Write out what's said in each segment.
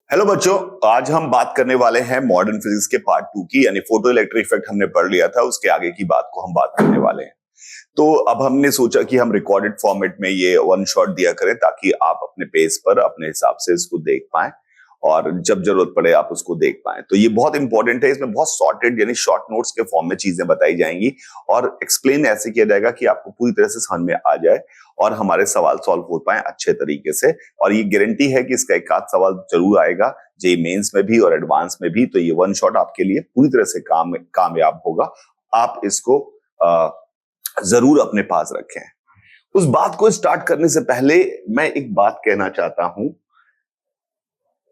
Hello बच्चों। आज हम बात करने वाले हैं मॉडर्न फिजिक्स के पार्ट 2 की, यानी फोटो इलेक्ट्रिक इफेक्ट हमने पढ़ लिया था, उसके आगे की बात को हम बात करने वाले हैं। तो अब हमने सोचा कि हम रिकॉर्डेड फॉर्मेट में ये वन शॉट दिया करें ताकि आप अपने पेस पर अपने हिसाब से इसको देख पाएं और जब जरूरत पड़े आप उसको देख पाएं। तो ये बहुत इंपॉर्टेंट है। इसमें बहुत सॉर्टेड यानी शॉर्ट नोट्स के फॉर्म में चीजें बताई जाएंगी और एक्सप्लेन ऐसे किया जाएगा कि आपको पूरी तरह से समझ में आ जाए और हमारे सवाल सॉल्व हो पाए अच्छे तरीके से। और ये गारंटी है कि इसका एक आध सवाल जरूर आएगा जेईई मेंस में भी और एडवांस में भी। तो ये वन शॉट आपके लिए पूरी तरह से कामयाब होगा। आप इसको जरूर अपने पास रखें। उस बात को स्टार्ट करने से पहले मैं एक बात कहना चाहता हूं।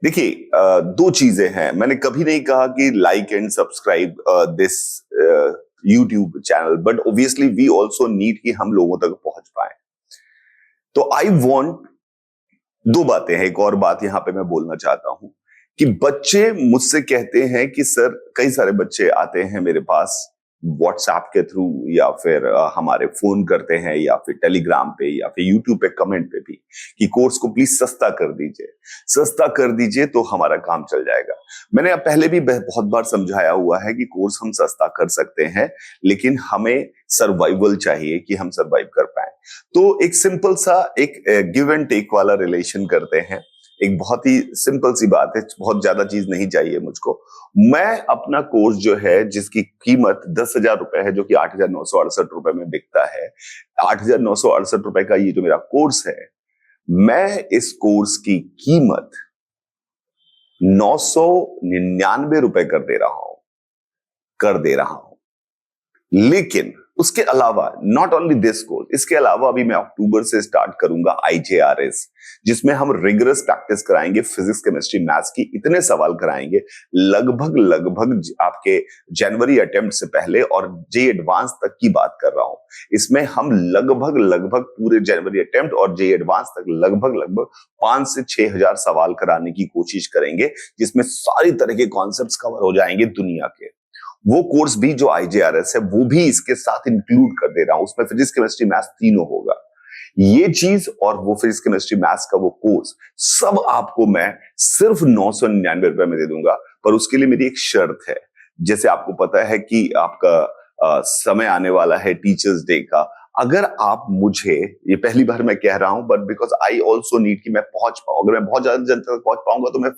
देखिए, दो चीजें हैं। मैंने कभी नहीं कहा कि like and subscribe this YouTube channel, but obviously we also need कि हम लोगों तक पहुंच पाए। तो आई वॉन्ट दो बातें हैं। एक और बात यहां पे मैं बोलना चाहता हूं कि बच्चे मुझसे कहते हैं कि सर, कई सारे बच्चे आते हैं मेरे पास व्हाट्सएप के थ्रू या फिर हमारे फोन करते हैं या फिर टेलीग्राम पे या फिर यूट्यूब पे कमेंट पे भी कि कोर्स को प्लीज सस्ता कर दीजिए, सस्ता कर दीजिए तो हमारा काम चल जाएगा। मैंने अब पहले भी बहुत बार समझाया हुआ है कि कोर्स हम सस्ता कर सकते हैं, लेकिन हमें सर्वाइवल चाहिए कि हम सर्वाइव कर पाए। तो एक सिंपल सा एक गिव एंड टेक वाला रिलेशन करते हैं। एक बहुत ही सिंपल सी बात है, बहुत ज्यादा चीज नहीं चाहिए मुझको। मैं अपना कोर्स जो है, जिसकी कीमत 10,000 रुपए है, जो कि 8,968 रुपए में बिकता है, 8,968 रुपए का ये जो मेरा कोर्स है, मैं इस कोर्स की कीमत 999 रुपए कर दे रहा हूं। लेकिन उसके अलावा नॉट ओनली दिस कोर्स, इसके अलावा अभी मैं अक्टूबर से स्टार्ट करूंगा IJRS, जिसमें हम रिगरस प्रैक्टिस कराएंगे फिजिक्स केमिस्ट्री मैथ्स की। इतने सवाल कराएंगे लगभग आपके जनवरी अटेम्प्ट से पहले, और जेईई एडवांस तक की बात कर रहा हूं। इसमें हम लगभग पूरे जनवरी अटेम्प्ट और जेईई एडवांस तक लगभग 5 से 6 हजार सवाल कराने की कोशिश करेंगे, जिसमें सारी तरह के कॉन्सेप्ट्स कवर हो जाएंगे दुनिया के। वो कोर्स भी जो IJRS है वो भी इसके साथ इंक्लूड कर दे रहा हूं। उसमें फिजिक्स केमिस्ट्री मैथ्स तीनों होगा। ये चीज और वो फिजिक्स केमिस्ट्री मैथ्स का वो कोर्स सब आपको मैं सिर्फ 999 रुपए में दे दूंगा। पर उसके लिए मेरी एक शर्त है। जैसे आपको पता है कि आपका समय आने वाला है टीचर्स डे का। अगर आप मुझे, ये पहली बार मैं कह रहा हूं, but because I also need कि मैं पहुंच पाऊं। अगर मैं बहुत ज्यादा जन तक पहुंच पाऊंगा तो मैं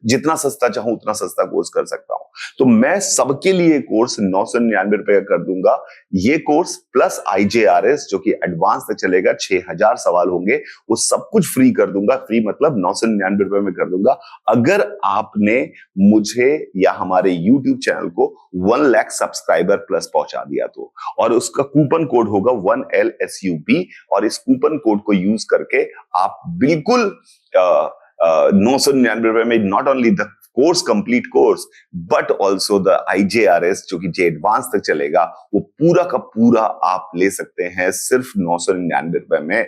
जितना सस्ता चाहूं उतना सस्ता कोर्स कर सकता हूं। तो मैं सबके लिए कोर्स 999 रुपए का कर दूंगा। ये कोर्स प्लस IJRS जो कि एडवांस तक चलेगा, 6,000 सवाल होंगे, वो सब कुछ फ्री कर दूंगा। फ्री मतलब 999 रुपए में कर दूंगा, अगर आपने मुझे या हमारे यूट्यूब चैनल को 1 लाख सब्सक्राइबर प्लस पहुंचा दिया तो। और उसका कूपन कोड होगा 1LSUB, और इस कूपन कोड को यूज करके आप बिल्कुल 999 रुपए में not only the course, complete course, but also the IJRS जो कि जे एडवांस तक चलेगा, वो पूरा का पूरा आप ले सकते हैं सिर्फ 999 रुपए में।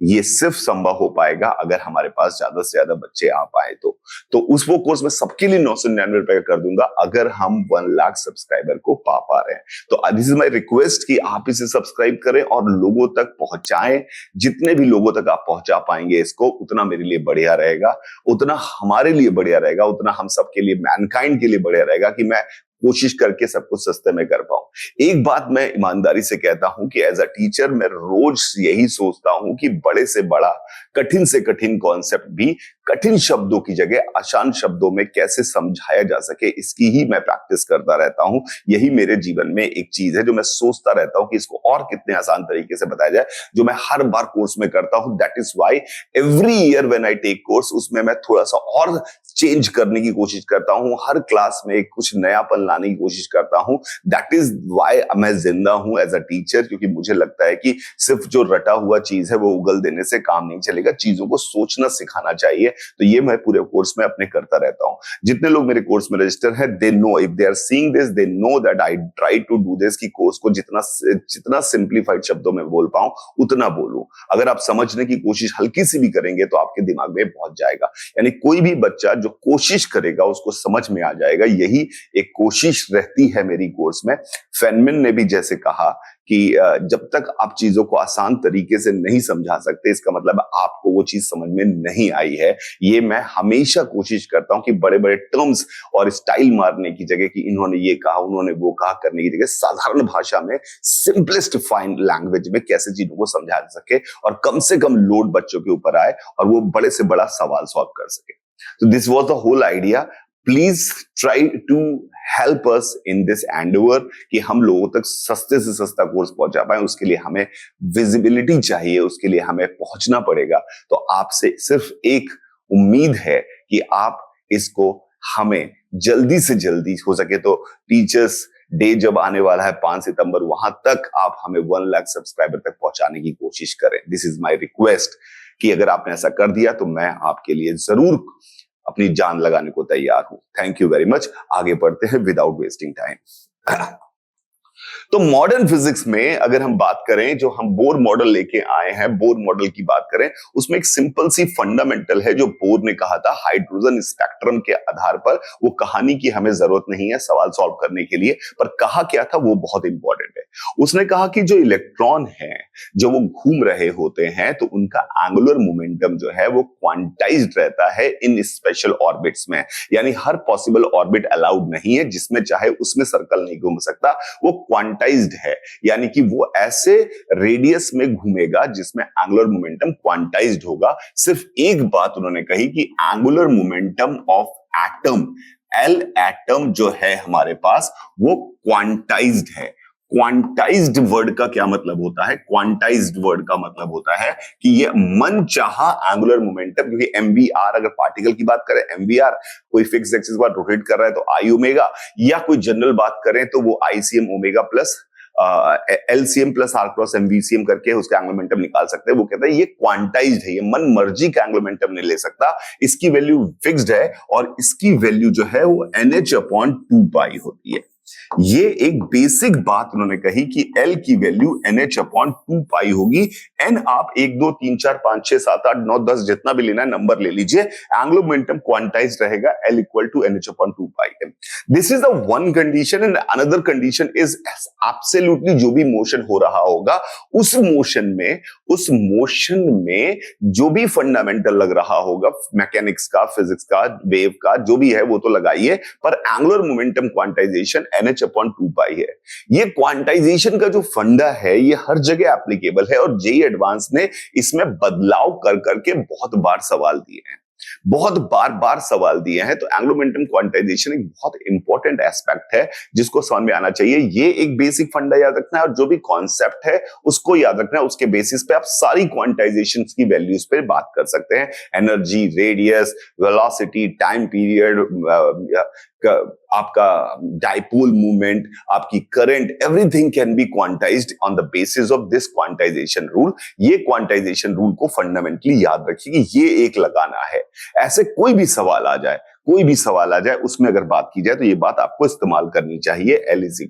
ये सिर्फ संभव हो पाएगा अगर हमारे पास ज्यादा से ज्यादा बच्चे आ पाए तो उस वो कोर्स में सबके लिए 999 रुपए का कर दूंगा, अगर हम 1 लाख सब्सक्राइबर को पा रहे हैं। तो दिस इज माय रिक्वेस्ट कि आप इसे सब्सक्राइब करें और लोगों तक पहुंचाएं। जितने भी लोगों तक आप पहुंचा पाएंगे इसको, उतना मेरे लिए बढ़िया रहेगा, उतना हमारे लिए बढ़िया रहेगा, उतना हम सबके लिए, मैनकाइंड के लिए बढ़िया रहेगा कि मैं कोशिश करके सब कुछ सस्ते में कर पाऊं। एक बात मैं ईमानदारी से कहता हूं कि एज अ टीचर मैं रोज यही सोचता हूं कि बड़े से बड़ा, कठिन से कठिन कॉन्सेप्ट भी कठिन शब्दों की जगह आसान शब्दों में कैसे समझाया जा सके, इसकी ही मैं प्रैक्टिस करता रहता हूं। यही मेरे जीवन में एक चीज है जो मैं सोचता रहता हूं कि इसको और कितने आसान तरीके से बताया जाए, जो मैं हर बार कोर्स में करता हूं। That is why every year when I take course, उसमें मैं थोड़ा सा और चेंज करने की कोशिश करता हूं, हर क्लास में कुछ नयापन लाने की कोशिश करता हूं। दैट इज व्हाई मैं जिंदा हूं एज अ टीचर, क्योंकि मुझे लगता है कि सिर्फ जो रटा हुआ चीज है वो उगल देने से काम नहीं चलेगा, चीजों को सोचना सिखाना चाहिए। तो ये मैं पूरे कोर्स में अपने करता रहता हूं। जितने लोग मेरे कोर्स में रजिस्टर हैं, they know, if they are seeing this, they know that I try to do this, कि कोर्स को जितना सिंप्लीफाइड शब्दों में बोल पाऊं उतना बोलूं। अगर आप समझने की कोशिश हल्की सी भी करेंगे तो आपके दिमाग में पहुंच जाएगा। यानी कोई भी बच्चा जो कोशिश करेगा उसको समझ में आ जाएगा। यही एक कोशिश कोशिश रहती है मेरी कोर्स में, फेनमैन ने भी जैसे कहा कि जब तक आप चीजों को आसान तरीके से नहीं समझा सकते, इसका मतलब आपको वो चीज समझ में नहीं आई है। ये मैं हमेशा कोशिश करता हूं कि बड़े बड़े टर्म्स और स्टाइल मारने की जगह कि इन्होंने ये कहा उन्होंने वो कहा करने की जगह साधारण भाषा में, सिंपलेस्ट फाइन लैंग्वेज में कैसे चीजों को समझा जा सके और कम से कम लोड बच्चों के ऊपर आए और वो बड़े से बड़ा सवाल सॉल्व कर सके। तो this was the whole idea. Please try to help us in this endeavour कि हम लोगों तक सस्ते से सस्ता कोर्स पहुंचा पाए। उसके लिए हमें विजिबिलिटी चाहिए, उसके लिए हमें पहुंचना पड़ेगा। तो आपसे सिर्फ एक उम्मीद है कि आप इसको हमें जल्दी से जल्दी हो सके तो टीचर्स डे जब आने वाला है 5 सितंबर, वहां तक आप हमें 1 लाख सब्सक्राइबर तक पहुंचाने की कोशिश करें। दिस इज माय रिक्वेस्ट कि अगर आपने ऐसा कर दिया तो मैं आपके लिए जरूर अपनी जान लगाने को तैयार हूं। Thank you very much. आगे बढ़ते हैं विदाउट वेस्टिंग टाइम। तो मॉडर्न फिजिक्स में अगर हम बात करें, जो हम बोर मॉडल लेके आए हैं, बोर मॉडल की बात करें, उसमें एक सिंपल सी फंडामेंटल है जो बोर ने कहा था हाइड्रोजन स्पेक्ट्रम के आधार पर। वो कहानी की हमें जरूरत नहीं है सवाल सॉल्व करने के लिए, पर कहा क्या था वो बहुत इंपॉर्टेंट है। उसने कहा कि जो इलेक्ट्रॉन है जो वो घूम रहे होते हैं तो उनका एंगुलर मोमेंटम जो है वो क्वांटाइज्ड रहता है इन स्पेशल ऑर्बिट्स में। यानी हर पॉसिबल ऑर्बिट अलाउड नहीं है जिसमें चाहे उसमें सर्कल नहीं घूम सकता, वो क्वांटाइज्ड है। यानी कि वो ऐसे रेडियस में घूमेगा जिसमें एंगुलर मोमेंटम क्वांटाइज्ड होगा। सिर्फ एक बात उन्होंने कही कि angular momentum of atom, L atom जो है हमारे पास वो क्वांटाइज्ड है। क्वांटाइज्ड वर्ड का क्या मतलब होता है? क्वांटाइज्ड वर्ड का मतलब होता है कि ये मनचाहा एंगुलर मोमेंटम, क्योंकि एमवीआर, अगर पार्टिकल की बात करें एमवीआर कोई फिक्स एक्सिस पर रोटेट कर रहा है तो आई ओमेगा, या कोई जनरल बात करें तो वो ICM omega plus LCM plus R cross MVCM करके उसका एंगुलर मोमेंटम निकाल सकते हैं। वो कहता है ये क्वांटाइज्ड है, ये मन मर्जी का एंगुलर मोमेंटम नहीं ले सकता, इसकी वैल्यू फिक्स्ड है और इसकी वैल्यू जो है वो NH/2 होती है। ये एक बेसिक बात उन्होंने कही कि L की वैल्यू NH/2 होगी। N आप 1 2 3 4 5 6 7 8 9 10 जितना भी लेना है नंबर ले लीजिए, एंगुलर मोमेंटम क्वांटाइज्ड रहेगा, L = NH/2 this is the one condition. And another condition is absolutely जो भी मोशन हो रहा होगा उस मोशन में जो भी फंडामेंटल लग रहा होगा, मैकेनिक्स का, फिजिक्स का, वेव का, जो भी है वो तो लगाइए, पर एंगुलर मोमेंटम क्वांटाइजेशन NH/2 है। ये क्वांटाइजेशन का जो फंडा है ये हर जगह एप्लीकेबल है और जेईई एडवांस ने इसमें बदलाव कर करके बहुत बार सवाल दिए हैं, बहुत बार सवाल दिए हैं। तो एंगुलर मोमेंटम क्वांटाइजेशन एक बहुत इंपॉर्टेंट एस्पेक्ट है जिसको समझ में आना चाहिए। ये एक बेसिक फंडा याद रखना है और जो भी कॉन्सेप्ट है उसको याद रखना है। उसके बेसिस पे आप सारी क्वांटाइजेशन की वैल्यूज पे बात कर सकते हैं। Energy, radius, velocity, time period, आपका डाइपोल मूवमेंट, आपकी current, everything can be quantized on the basis of this quantization rule. ये क्वांटाइजेशन रूल को फंडामेंटली याद रखिए कि ये एक लगाना है। ऐसे कोई भी सवाल आ जाए, उसमें अगर बात की जाए तो ये बात आपको इस्तेमाल करनी चाहिए, L =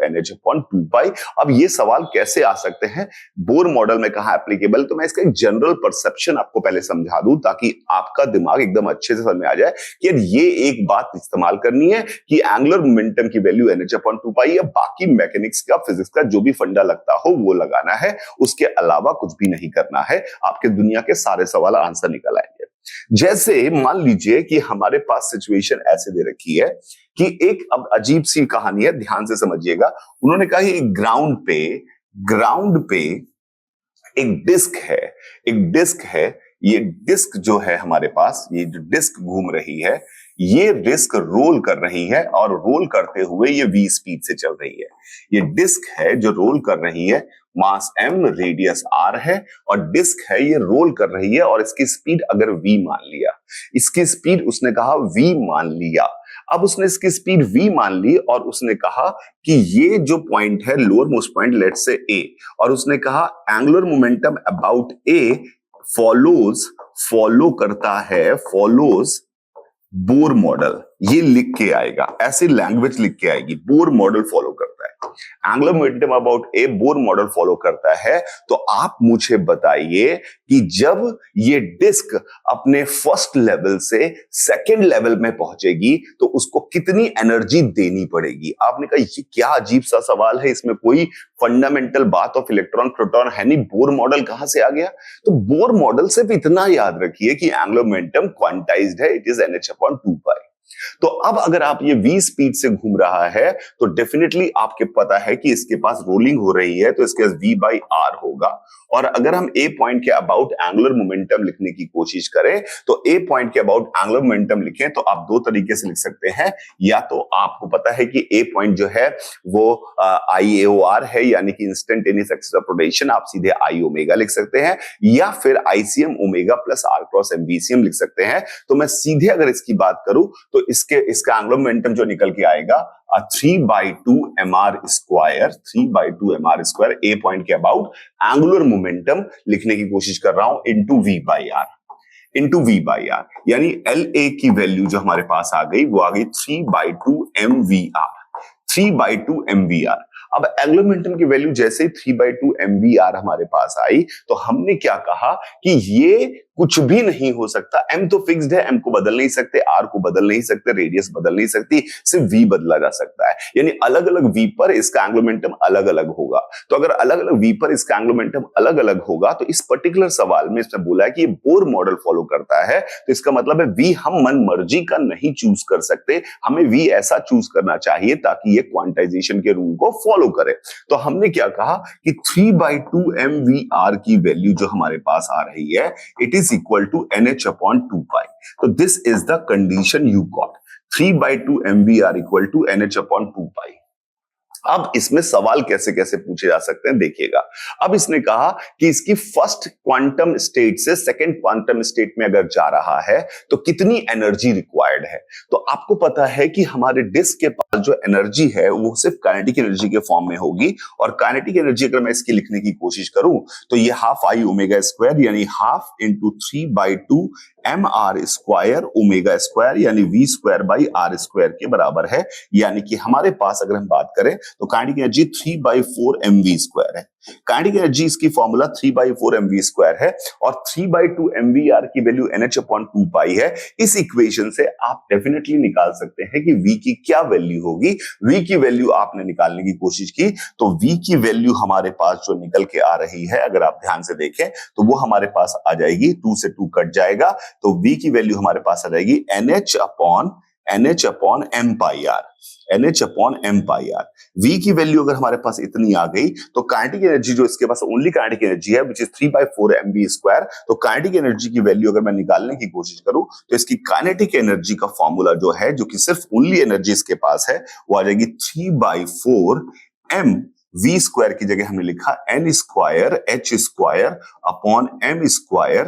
NH/2 अब ये सवाल कैसे आ सकते हैं, बोर मॉडल में कहां एप्लीकेबल, तो मैं इसका एक जनरल परसेप्शन आपको पहले समझा दूं ताकि आपका दिमाग एकदम अच्छे से समझ में आ जाए कि ये एक बात इस्तेमाल करनी है कि एंगुलर मोमेंटम की वैल्यू NH/2 है। बाकी मैकेनिक्स का, फिजिक्स का जो भी फंडा लगता हो वो लगाना है, उसके अलावा कुछ भी नहीं करना है। आपके दुनिया के सारे सवाल आंसर निकल आएंगे। जैसे मान लीजिए कि हमारे पास सिचुएशन ऐसे दे रखी है कि एक, अब अजीब सी कहानी है, ध्यान से समझिएगा। उन्होंने कहा कि ग्राउंड पे एक डिस्क है। ये डिस्क जो है हमारे पास, ये जो डिस्क घूम रही है, ये डिस्क रोल कर रही है और रोल करते हुए ये v स्पीड से चल रही है। ये डिस्क है जो रोल कर रही है, मास m, रेडियस r है और डिस्क है ये रोल कर रही है और इसकी स्पीड अगर v मान लिया, इसकी स्पीड उसने कहा v मान लिया। अब उसने इसकी स्पीड v मान ली और उसने कहा कि ये जो पॉइंट है lower most point, let's say a, और उसने कहा angular momentum about a follows Bohr model. ये लिख के आएगा, ऐसे लैंग्वेज लिख के आएगी, बोर मॉडल फॉलो करता है। Angular momentum about A Bohr model follow करता है, तो आप मुझे बताइए कि जब ये डिस्क अपने फर्स्ट लेवल से सेकंड लेवल में पहुंचेगी तो उसको कितनी एनर्जी देनी पड़ेगी। आपने कहा ये क्या अजीब सा सवाल है, इसमें कोई फंडामेंटल बात ऑफ इलेक्ट्रॉन प्रोटॉन है नहीं, बोर मॉडल कहां से आ गया। तो बोर मॉडल सिर्फ इतना याद रखिए कि एंगुलर मोमेंटम क्वांटाइज्ड है, इट इज NH/2π। तो अब अगर आप ये v स्पीड से घूम रहा है तो डेफिनेटली आपके पता है कि इसके पास रोलिंग हो रही है, तो इसके पास v/r होगा। और अगर हम ए पॉइंट के अबाउट एंगुलर मोमेंटम लिखने की कोशिश करें तो ए पॉइंट के अबाउट एंगुलर मोमेंटम लिखें तो आप दो तरीके से लिख सकते हैं। या तो आपको पता है कि ए पॉइंट जो है वो IAOR है, यानी कि इंस्टेंटेनियस एक्सिस ऑफ रोटेशन, आप सीधे I ओमेगा लिख सकते हैं, या फिर ICM omega plus R cross MVCM लिख सकते हैं। तो मैं सीधे अगर इसकी बात करूं तो इसका एंगुलर मोमेंटम जो निकल के आएगा 3/2 mr स्क्वायर, 3/2 mr स्क्वायर ए पॉइंट के अबाउट एंगुलर मोमेंटम लिखने की कोशिश कर रहा हूं इंटू v/r, यानी LA की वैल्यू जो हमारे पास आ गई वो आ गई 3/2 mvr, 3/2 mvr। अब एंगुलर मोमेंटम की वैल्यू जैसे ही 3/2 mvr हमारे पास आई तो हमने क्या कहा कि ये कुछ भी नहीं हो सकता, m तो फिक्स्ड है, m को बदल नहीं सकते, r को बदल नहीं सकते, रेडियस बदल नहीं सकती, सिर्फ v बदला जा सकता है। यानी अलग अलग v पर इसका एंगुलर मोमेंटम अलग अलग होगा। तो अगर अलग अलग v पर इसका एंगुलर मोमेंटम अलग अलग होगा तो इस पर्टिकुलर सवाल में इसने बोला है कि ये बोर मॉडल फॉलो करता है, तो इसका मतलब है v हम मन मर्जी का नहीं चूज कर सकते, हमें v ऐसा चूज करना चाहिए ताकि ये क्वांटाइजेशन के रूल को फॉलो करे। तो हमने क्या कहा कि 3/2 mvr की वैल्यू जो हमारे पास आ रही है it is equal to NH/2π। तो this is the condition you got, 3/2 mvr equal to NH/2π। अब इसमें सवाल कैसे कैसे पूछे जा सकते हैं देखिएगा। अब इसने कहा कि इसकी फर्स्ट क्वांटम स्टेट से सेकंड क्वांटम स्टेट में अगर जा रहा है तो कितनी एनर्जी रिक्वायर्ड है। तो आपको पता है कि हमारे डिस्क के पास जो एनर्जी है वो सिर्फ काइनेटिक एनर्जी के फॉर्म में होगी, और काइनेटिक एनर्जी अगर मैं इसकी लिखने की कोशिश करूं तो ये हाफ I ओमेगा स्क्वायर यानी half into 3/2 mr square omega square यानी v²/r स्क्वायर के बराबर है। यानी कि हमारे पास अगर हम बात करें तो काइनेटिक एनर्जी 3/4 mv स्क्वायर है। काइनेटिक एनर्जी इसकी फॉर्मूला 3/4 mv स्क्वायर है और 3/2 mvr की वैल्यू NH/2π है। इस इक्वेशन से आप डेफिनेटली निकाल सकते हैं कि v की क्या वैल्यू होगी। v की वैल्यू आपने निकालने की कोशिश की तो v की वैल्यू हमारे पास जो निकल के आ रही है, अगर आप ध्यान से देखें तो वो हमारे पास आ जाएगी, 2 से 2 कट जाएगा, तो v की वैल्यू हमारे पास आ जाएगी NH/m/r। v की वैल्यू अगर हमारे पास इतनी आ गई तो काइनेटिक एनर्जी जो इसके पास ओनली काइनेटिक एनर्जी है विच इज 3/4 mv स्क्वायर, तो काइनेटिक एनर्जी की वैल्यू अगर मैं निकालने की कोशिश करूं तो इसकी काइनेटिक एनर्जी का फॉर्मूला जो है, जो कि सिर्फ ओनली एनर्जी इसके पास है, वो आ जाएगी 3/4 m v स्क्वायर की जगह हमने लिखा n square h square upon m square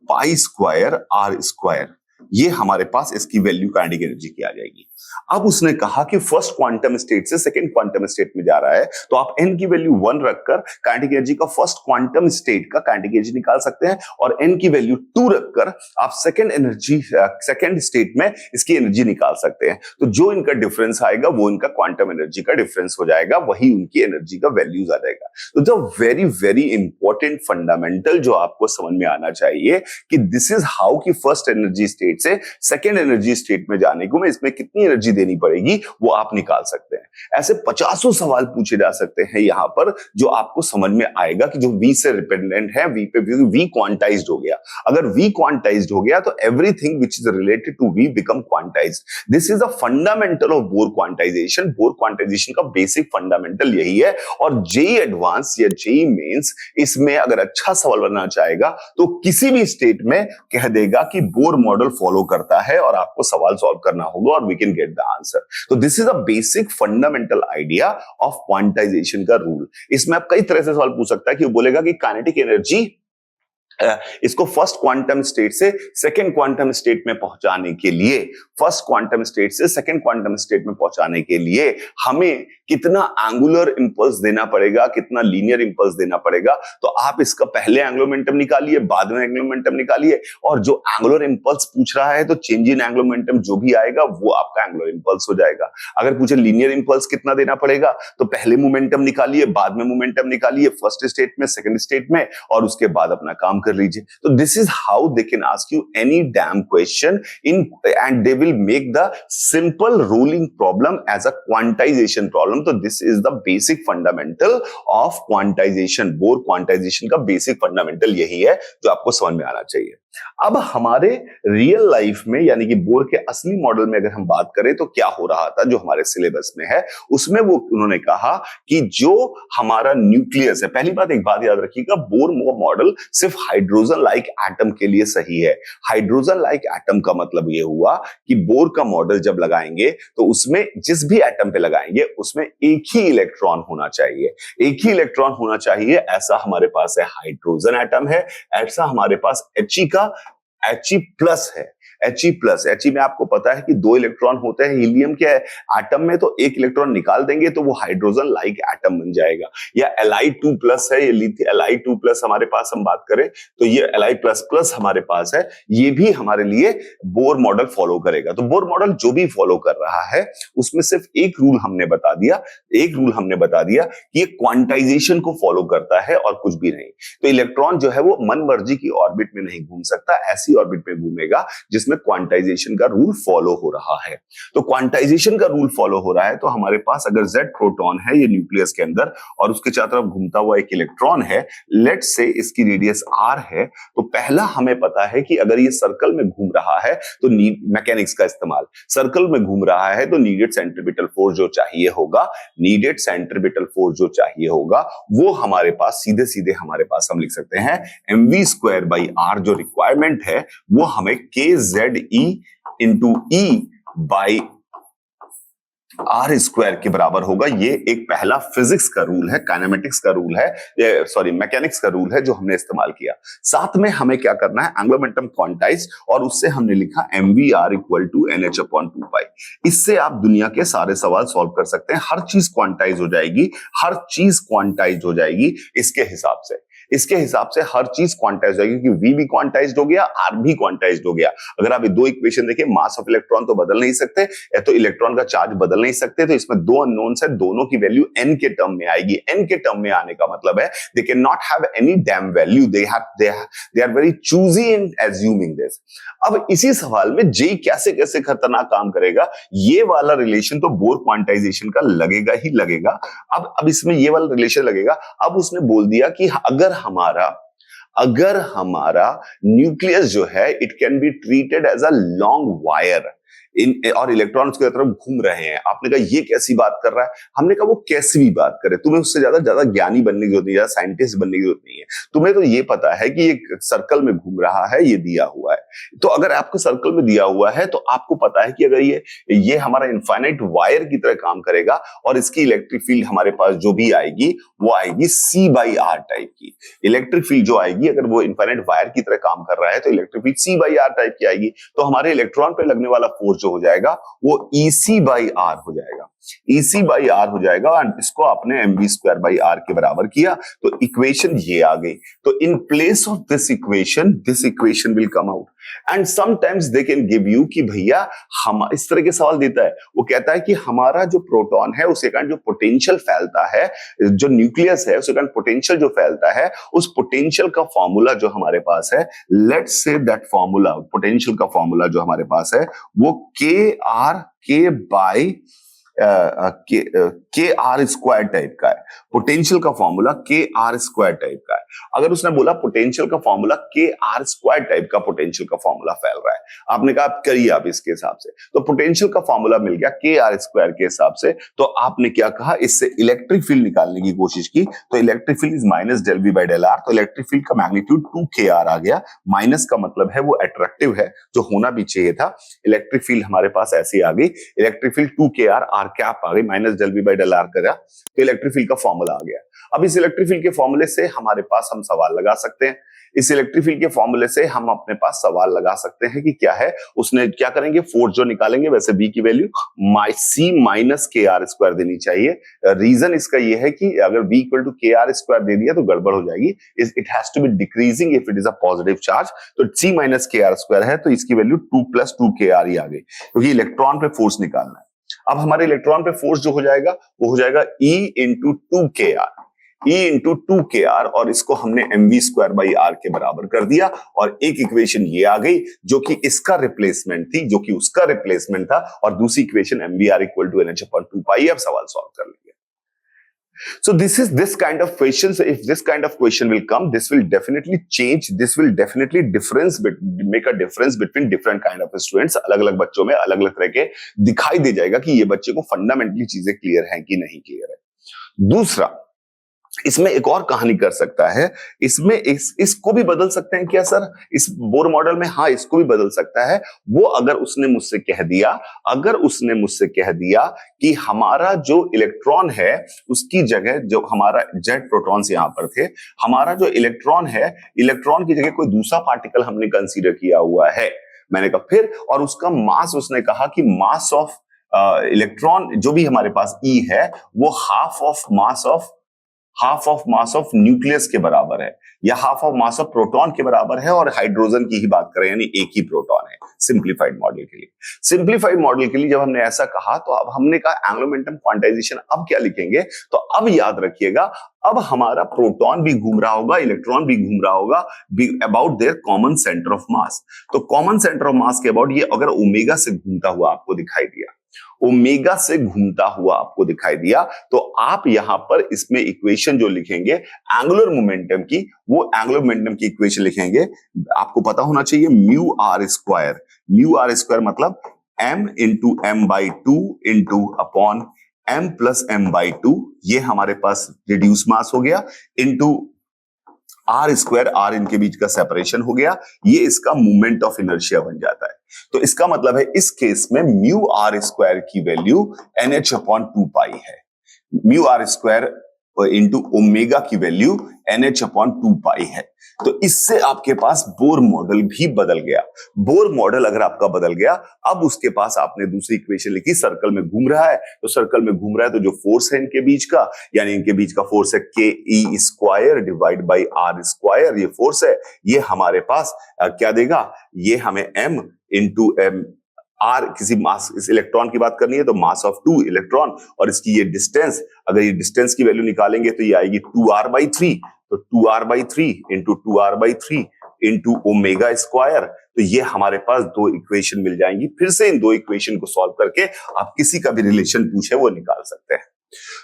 pi square r square. ये हमारे पास इसकी वैल्यू काइनेटिक एनर्जी की आ जाएगी। अब उसने कहा कि फर्स्ट क्वांटम स्टेट से सेकंड क्वांटम स्टेट में जा रहा है, तो आप n की वैल्यू 1 रखकर काइनेटिक एनर्जी का फर्स्ट क्वांटम स्टेट का काइनेटिक एनर्जी निकाल सकते हैं, और n की वैल्यू 2 रखकर आप सेकंड स्टेट में इसकी एनर्जी निकाल सकते हैं। तो जो इनका डिफरेंस आएगा वो इनका क्वांटम एनर्जी का डिफरेंस हो जाएगा, वही उनकी एनर्जी का वैल्यूज आ जाएगा। तो जो वेरी वेरी इंपॉर्टेंट फंडामेंटल जो आपको समझ में आना चाहिए कि दिस इज हाउ की फर्स्ट एनर्जी स्टेट से सेकेंड एनर्जी स्टेट में जाने को में इसमें कितनी एनर्जी देनी पड़ेगी वो आप निकाल सकते हैं। ऐसे 50 सवाल पूछे जा सकते हैं यहां पर, जो आपको समझ में आएगा कि जो v से डिपेंडेंट है, v पे v क्वांटाइज्ड हो गया। अगर v क्वांटाइज्ड हो गया तो everything which is related to v become quantized. This is a fundamental of Bohr quantization. Bohr quantization का बेसिक फंडामेंटल यही है, और जेई एडवांस या जेई मेंस इसमें अगर अच्छा सवाल बनना चाहेगा तो किसी भी स्टेट में कह देगा कि बोर मॉडल फॉलो करता है और आपको सवाल सॉल्व करना होगा और we can get the answer. तो this is a basic fundamental idea of quantization का रूल। इसमें आप कई तरह से सवाल पूछ सकता है कि वो बोलेगा कि काइनेटिक एनर्जी इसको फर्स्ट क्वांटम स्टेट से सेकंड क्वांटम स्टेट में पहुंचाने के लिए, फर्स्ट क्वांटम स्टेट से सेकंड क्वांटम स्टेट में पहुंचाने के लिए हमें कितना एंगुलर इंपल्स देना पड़ेगा, कितना लीनियर इंपल्स देना पड़ेगा। तो आप इसका पहले एंगुलर मोमेंटम निकालिए, बाद में एंगुलर मोमेंटम निकालिए, और जो एंगुलर इंपल्स पूछ रहा है तो चेंज इन एंगुलर मोमेंटम जो भी आएगा वो आपका एंगुलर इंपल्स हो जाएगा। अगर पूछे लीनियर इंपल्स कितना देना पड़ेगा, तो पहले मोमेंटम निकालिए, बाद में मोमेंटम निकालिए, फर्स्ट स्टेट में, सेकंड स्टेट में, और उसके बाद अपना काम कर लीजिए। तो this is how they can ask you any damn question in, and they will make the simple ruling problem as a quantization problem. तो this is the basic fundamental of quantization. Bohr quantization का basic fundamental यही है जो आपको समझ में आना चाहिए। अब हमारे रियल लाइफ में, यानी कि बोर के असली मॉडल में अगर हम बात करें तो क्या हो रहा था जो हमारे सिलेबस में है, उसमें वो उन्होंने कहा कि जो हमारा न्यूक्लियस है, पहली बात एक बात याद रखिएगा, बोर मॉडल सिर्फ हाइड्रोजन लाइक एटम के लिए सही है। हाइड्रोजन लाइक एटम का मतलब ये हुआ कि बोर का मॉडल जब लगाएंगे तो उसमें जिस भी एटम पे लगाएंगे उसमें एक ही इलेक्ट्रॉन होना चाहिए, एक ही इलेक्ट्रॉन होना चाहिए। ऐसा हमारे पास है हाइड्रोजन एटम है, ऐसा हमारे पास He का He प्लस है। He में आपको पता है कि 2 इलेक्ट्रॉन होते हैं हीलियम के एटम में, तो एक इलेक्ट्रॉन निकाल देंगे तो वो हाइड्रोजन लाइक एटम बन जाएगा। या Li2 प्लस है, ये Li2 प्लस हमारे पास हम बात करें तो ये Li प्लस प्लस हमारे पास है, ये भी हमारे लिए बोर मॉडल फॉलो करेगा। तो बोर मॉडल जो भी फॉलो कर रहा है उसमें सिर्फ एक रूल हमने बता दिया कि ये क्वांटाइजेशन को फॉलो करता है और कुछ भी नहीं। तो इलेक्ट्रॉन जो है वो मन मर्जी की ऑर्बिट में नहीं घूम सकता, ऐसी ऑर्बिट में घूमेगा जिसमें क्वांटाइजेशन का रूल फॉलो हो रहा है। तो क्वांटाइजेशन का रूल फॉलो हो रहा है तो हमारे पास अगर Z प्रोटॉन है ये न्यूक्लियस के अंदर और उसके चारों तरफ घूमता हुआ एक इलेक्ट्रॉन है, लेट्स से इसकी रेडियस r है, तो पहला हमें पता है कि अगर ये सर्कल में घूम रहा है तो मैकेनिक्स का इस्तेमाल, सर्कल में घूम रहा है तो नीडेड सेंट्रीपिटल फोर्स जो चाहिए होगा वो हमारे पास सीधे सीधे हमारे पास हम लिख सकते हैं mv²/r। जो रिक्वायरमेंट है वो हमें kZe into E by r² के बराबर होगा। ये एक पहला फिजिक्स का रूल है, काइनेमेटिक्स का रूल है, मैकेनिक्स का रूल है जो हमने इस्तेमाल किया। साथ में हमें क्या करना है, एंगुलर मोमेंटम क्वांटाइज, और उससे हमने लिखा mvr इक्वल टू nh/2π। इससे आप दुनिया के सारे सवाल सॉल्व कर सकते हैं। हर चीज क्वांटाइज हो जाएगी इसके हिसाब से हर चीज क्वांटाइज हो जाएगी, क्योंकि v भी क्वांटाइज्ड हो गया, r भी क्वांटाइज्ड हो गया। अगर आप ये 2 इक्वेशन देखें, मास ऑफ इलेक्ट्रॉन तो बदल नहीं सकते, या तो इलेक्ट्रॉन का चार्ज बदल नहीं सकते, तो इसमें 2 अननोन्स है, दोनों की वैल्यू n के टर्म में आएगी। n के टर्म में आने का मतलब है they can not have any damn value, they are very choosy in assuming this. अब इसी सवाल में जे कैसे कैसे खतरनाक काम करेगा, ये वाला रिलेशन तो बोर क्वांटाइजेशन का लगेगा ही लगेगा। अब इसमें ये वाला रिलेशन लगेगा। अब उसने बोल दिया कि अगर हमारा न्यूक्लियस जो है it can be treated as a long wire और इलेक्ट्रॉन उसके तरफ घूम रहे हैं। आपने कहा ये कैसी बात कर रहा है, हमने कहा वो कैसी भी बात करे, तुम्हें उससे ज्यादा ज्ञानी बनने की जरूरत नहीं है, साइंटिस्ट बनने की जरूरत नहीं है। तुम्हें तो ये पता है कि एक सर्कल में घूम रहा है, ये दिया हुआ है। तो अगर आपको सर्कल में दिया हुआ है तो आपको पता है कि अगर ये हमारा इनफाइनाइट वायर की तरह काम करेगा और इसकी इलेक्ट्रिक फील्ड हमारे पास जो भी आएगी वो आएगी C/R टाइप की। इलेक्ट्रिक फील्ड जो आएगी, अगर वो इनफाइनाइट वायर की तरह काम कर रहा है तो इलेक्ट्रिक फील्ड C/R टाइप की आएगी। तो हमारे इलेक्ट्रॉन पे लगने वाला फोर्स जो हो जाएगा वो EC/R हो जाएगा, EC/R हो जाएगा। और इसको आपने mv²/r के बराबर किया तो इक्वेशन ये आ गई। तो in place of this equation will come out. And sometimes they can give you कि भैया हम इस तरह के सवाल देता है, वो कहता है कि हमारा जो प्रोटॉन है उसके कारण जो पोटेंशियल फैलता है, जो न्यूक्लियस है उसके कारण पोटेंशियल जो फैलता है, उस पोटेंशियल का फॉर्मूला जो हमारे पास है, let's say that formula, potential का फॉर्मूला जो हमारे पास है वो KR² टाइप का है। पोटेंशियल का फॉर्मूला KR² टाइप का है। अगर उसने बोला पोटेंशियल का फॉर्मूला KR² टाइप का पोटेंशियल का फॉर्मूला फैल रहा है, आपने कहा आप करिए आप इसके हिसाब से, तो पोटेंशियल का फॉर्मूला मिल गया KR² के हिसाब से। तो आपने क्या कहा, इससे इलेक्ट्रिक फील्ड निकालने की कोशिश की, तो electric field is -del V/del R। तो इलेक्ट्रिक फील्ड का मैग्नीट्यूड 2KR आ गया। माइनस का मतलब है वो अट्रैक्टिव है, जो होना भी चाहिए था। इलेक्ट्रिक फील्ड हमारे पास ऐसी आ गई, electric field 2KR R cap आ गई, -del V/del R करा, तो इलेक्ट्रिक फील्ड का फॉर्मूला आ गया। अब इस इलेक्ट्रिक फील्ड के फॉर्मूले से हमारे पास हम सवाल लगा सकते हैं। इस इलेक्ट्रिक फील्ड के फॉर्मूले से हम अपने पास सवाल लगा सकते हैं कि क्या है, उसने क्या करेंगे, फोर्स जो निकालेंगे वैसे बी की value C minus K R square देनी चाहिए। रीजन इसका ये है कि अगर B equal to K R square दे दिया तो गड़बड़ हो जाएगी, it has to be decreasing if it is a positive charge. तो C minus K R square है तो इसकी वैल्यू 2 प्लस 2 के आर ही आ गई, क्योंकि इलेक्ट्रॉन पे फोर्स निकालना है। अब हमारे इलेक्ट्रॉन पे फोर्स जो हो जाएगा वो हो जाएगा E इंटू 2 के आर, E इंटू 2 के आर, और इसको हमने mv स्क्वायर बाई आर के बराबर कर दिया, और एक इक्वेशन ये आ गई जो कि इसका रिप्लेसमेंट थी, जो कि उसका रिप्लेसमेंट था, और दूसरी equation mvr equal to NH upon 2 pi. अब सवाल सॉल्व कर लेंगे। So this kind of questions, if this kind of question will come, this will definitely change, this will definitely make a difference between different kind of students। अलग-अलग बच्चों में अलग-अलग तरह के दिखाई दे जाएगा कि ये बच्चे को फंडामेंटली चीजें क्लियर हैं कि नहीं क्लियर है। दूसरा, इसमें एक और कहानी कर सकता है, इसमें इसको भी बदल सकते हैं क्या सर इस बोर मॉडल में? हाँ, इसको भी बदल सकता है। वो अगर उसने मुझसे कह दिया कि हमारा जो इलेक्ट्रॉन है उसकी जगह, जो हमारा जेट प्रोटॉन्स यहां पर थे, हमारा जो इलेक्ट्रॉन है, इलेक्ट्रॉन की जगह कोई दूसरा पार्टिकल हमने कंसीडर किया हुआ है। मैंने कहा फिर, और उसका मास, उसने कहा कि मास ऑफ इलेक्ट्रॉन जो भी हमारे पास E है वो half of mass of nucleus के बराबर है, या half of mass of proton के बराबर है, और हाइड्रोजन की ही बात करें यानी एक ही प्रोटॉन है सिंप्लीफाइड मॉडल के लिए। जब हमने ऐसा कहा तो अब हमने कहा एंगुलर मोमेंटम क्वांटाइजेशन अब क्या लिखेंगे, तो अब याद रखिएगा, अब हमारा प्रोटॉन भी घूम रहा होगा, इलेक्ट्रॉन भी घूम रहा होगा about their common centre of mass. तो कॉमन सेंटर ऑफ मास के अबाउट ये अगर ओमेगा से घूमता हुआ आपको दिखाई दिया, तो आप यहां पर इसमें इक्वेशन जो लिखेंगे एंगुलर मोमेंटम की, वो एंगुलर मोमेंटम की इक्वेशन लिखेंगे। आपको पता होना चाहिए म्यू आर स्क्वायर मतलब m into M by two into upon m plus M by two, ये हमारे पास रिड्यूस मास हो गया, इंटू आर स्क्वायर, आर इनके बीच का सेपरेशन हो गया, ये इसका मोमेंट ऑफ इनर्शिया बन जाता है। तो इसका मतलब है इस केस में म्यू आर स्क्वायर की वैल्यू NH अपॉन 2 पाई है, mu R square into omega की वैल्यू NH अपॉन 2 पाई है। तो इससे आपके पास बोर मॉडल भी बदल गया। बोर मॉडल अगर आपका बदल गया, अब उसके पास आपने दूसरी इक्वेशन लिखी, सर्कल में घूम रहा है, तो जो फोर्स है इनके बीच का, यानी इनके बीच का फोर्स है के E square divide by R square, ये फोर्स है, ये हमारे पास क्या देगा, ये हमें m इंटू एम आर, किसी मास, इस इलेक्ट्रॉन की बात करनी है तो मास ऑफ 2 इलेक्ट्रॉन, और इसकी ये डिस्टेंस, अगर ये डिस्टेंस की वैल्यू निकालेंगे तो ये आएगी 2r/3, तो 2r/3 into 2r/3 into omega square. तो ये हमारे पास दो इक्वेशन मिल जाएंगी। फिर से इन दो इक्वेशन को सॉल्व करके आप किसी का भी रिलेशन पूछे वो निकाल सकते हैं।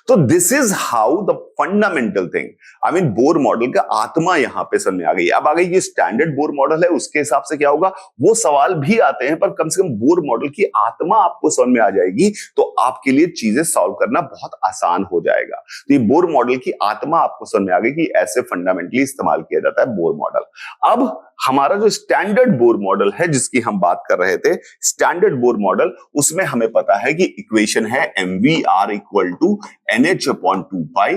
तो this is how the fundamental thing, I mean Bohr model का आत्मा यहां पे समझ में आ गई। अब आ गई ये स्टैंडर्ड बोर मॉडल है, उसके हिसाब से क्या होगा, वो सवाल भी आते हैं, पर कम से कम बोर मॉडल की आत्मा आपको समझ में आ जाएगी तो आपके लिए चीजें सॉल्व करना बहुत आसान हो जाएगा। तो ये बोर मॉडल की आत्मा आपको समझ में आ गई कि ऐसे फंडामेंटली इस्तेमाल किया जाता है बोर मॉडल। अब हमारा जो स्टैंडर्ड बोर मॉडल है जिसकी हम बात कर रहे थे, स्टैंडर्ड बोर मॉडल, उसमें हमें पता है कि इक्वेशन है mvr equal to NH upon 2 pi,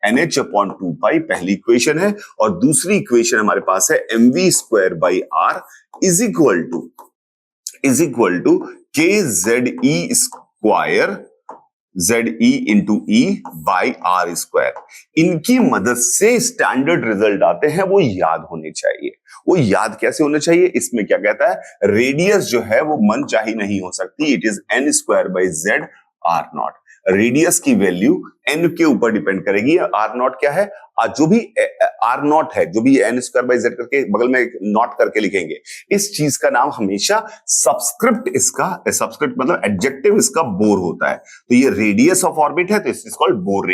NH upon 2 pi पहली इक्वेशन है, और दूसरी इक्वेशन हमारे पास है mv square by R is equal to KZE square ZE into E by R square. इनकी मदद से स्टैंडर्ड रिजल्ट आते हैं, वो याद होने चाहिए। वो याद कैसे होने चाहिए, इसमें क्या कहता है, रेडियस जो है वो मनचाही नहीं हो सकती, it is n square by Z R not. Radius की वैल्यू n के ऊपर डिपेंड करेगी। R नॉट क्या है, जो भी R नॉट है, जो भी n स्क्वायर बाई Z करके बगल में नॉट करके लिखेंगे, इस चीज का नाम हमेशा सब्सक्रिप्ट, इसका सब्सक्रिप्ट मतलब एडजेक्टिव इसका बोर होता है। तो ये रेडियस ऑफ ऑर्बिट है तो इस कॉल्ड बोर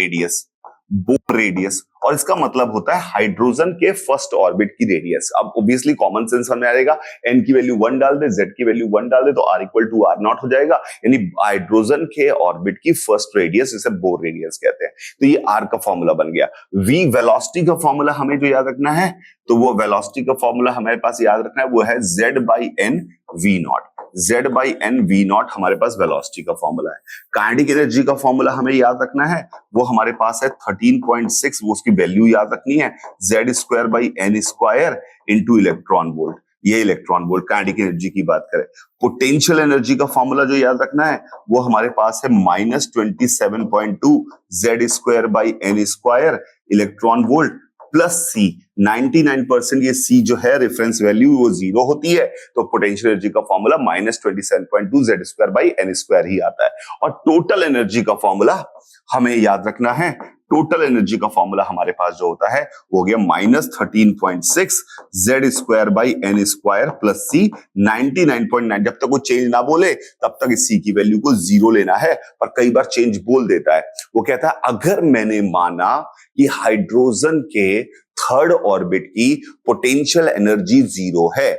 रेडियस, और इसका मतलब होता है हाइड्रोजन के फर्स्ट ऑर्बिट की रेडियस। अब ऑब्वियसली कॉमन सेंस हमें आएगा, n की वैल्यू 1 डाल दे, z की वैल्यू 1 डाल दे, तो r equal to r not हो जाएगा, यानी हाइड्रोजन के ऑर्बिट की फर्स्ट रेडियस, इसे बोर रेडियस कहते हैं। तो ये r का फॉर्मूला बन गया। v वेलोसिटी का फॉर्मूला हमें जो याद रखना है, तो वो वेलोसिटी का फॉर्मूला हमारे पास याद रखना है, वो है z by n v not. Z by N V not हमारे पास वेलोसिटी का फॉर्मूला है। काइनेटिक एनर्जी का फॉर्मूला हमें याद रखना है, वो हमारे पास है 13.6, वो उसकी वैल्यू याद रखनी है, Z square by N square into electron volt. ये इलेक्ट्रॉन वोल्ट काइनेटिक एनर्जी की बात करें। पोटेंशियल एनर्जी का फॉर्मूला जो याद रखना है वो हमारे पास है -27.2 Z square by N square electron volt plus C। 99% ये C जो है रेफरेंस वैल्यू वो जीरो होती है, तो पोटेंशियल एनर्जी का formula -27.2 Z square by N square ही आता है। और टोटल एनर्जी का फॉर्मूला हमें याद रखना है, टोटल एनर्जी का फॉर्मूला हमारे पास जो होता है वो हो गया -13.6 Z square by N square plus C। 99.9 जब तक वो चेंज ना बोले तब तक इस C की वैल्यू को जीरो लेना है, पर कई बार चेंज बोल देता है। वो कहता है अगर मैंने माना कि हाइड्रोजन के थर्ड ऑर्बिट की पोटेंशियल एनर्जी जीरो है,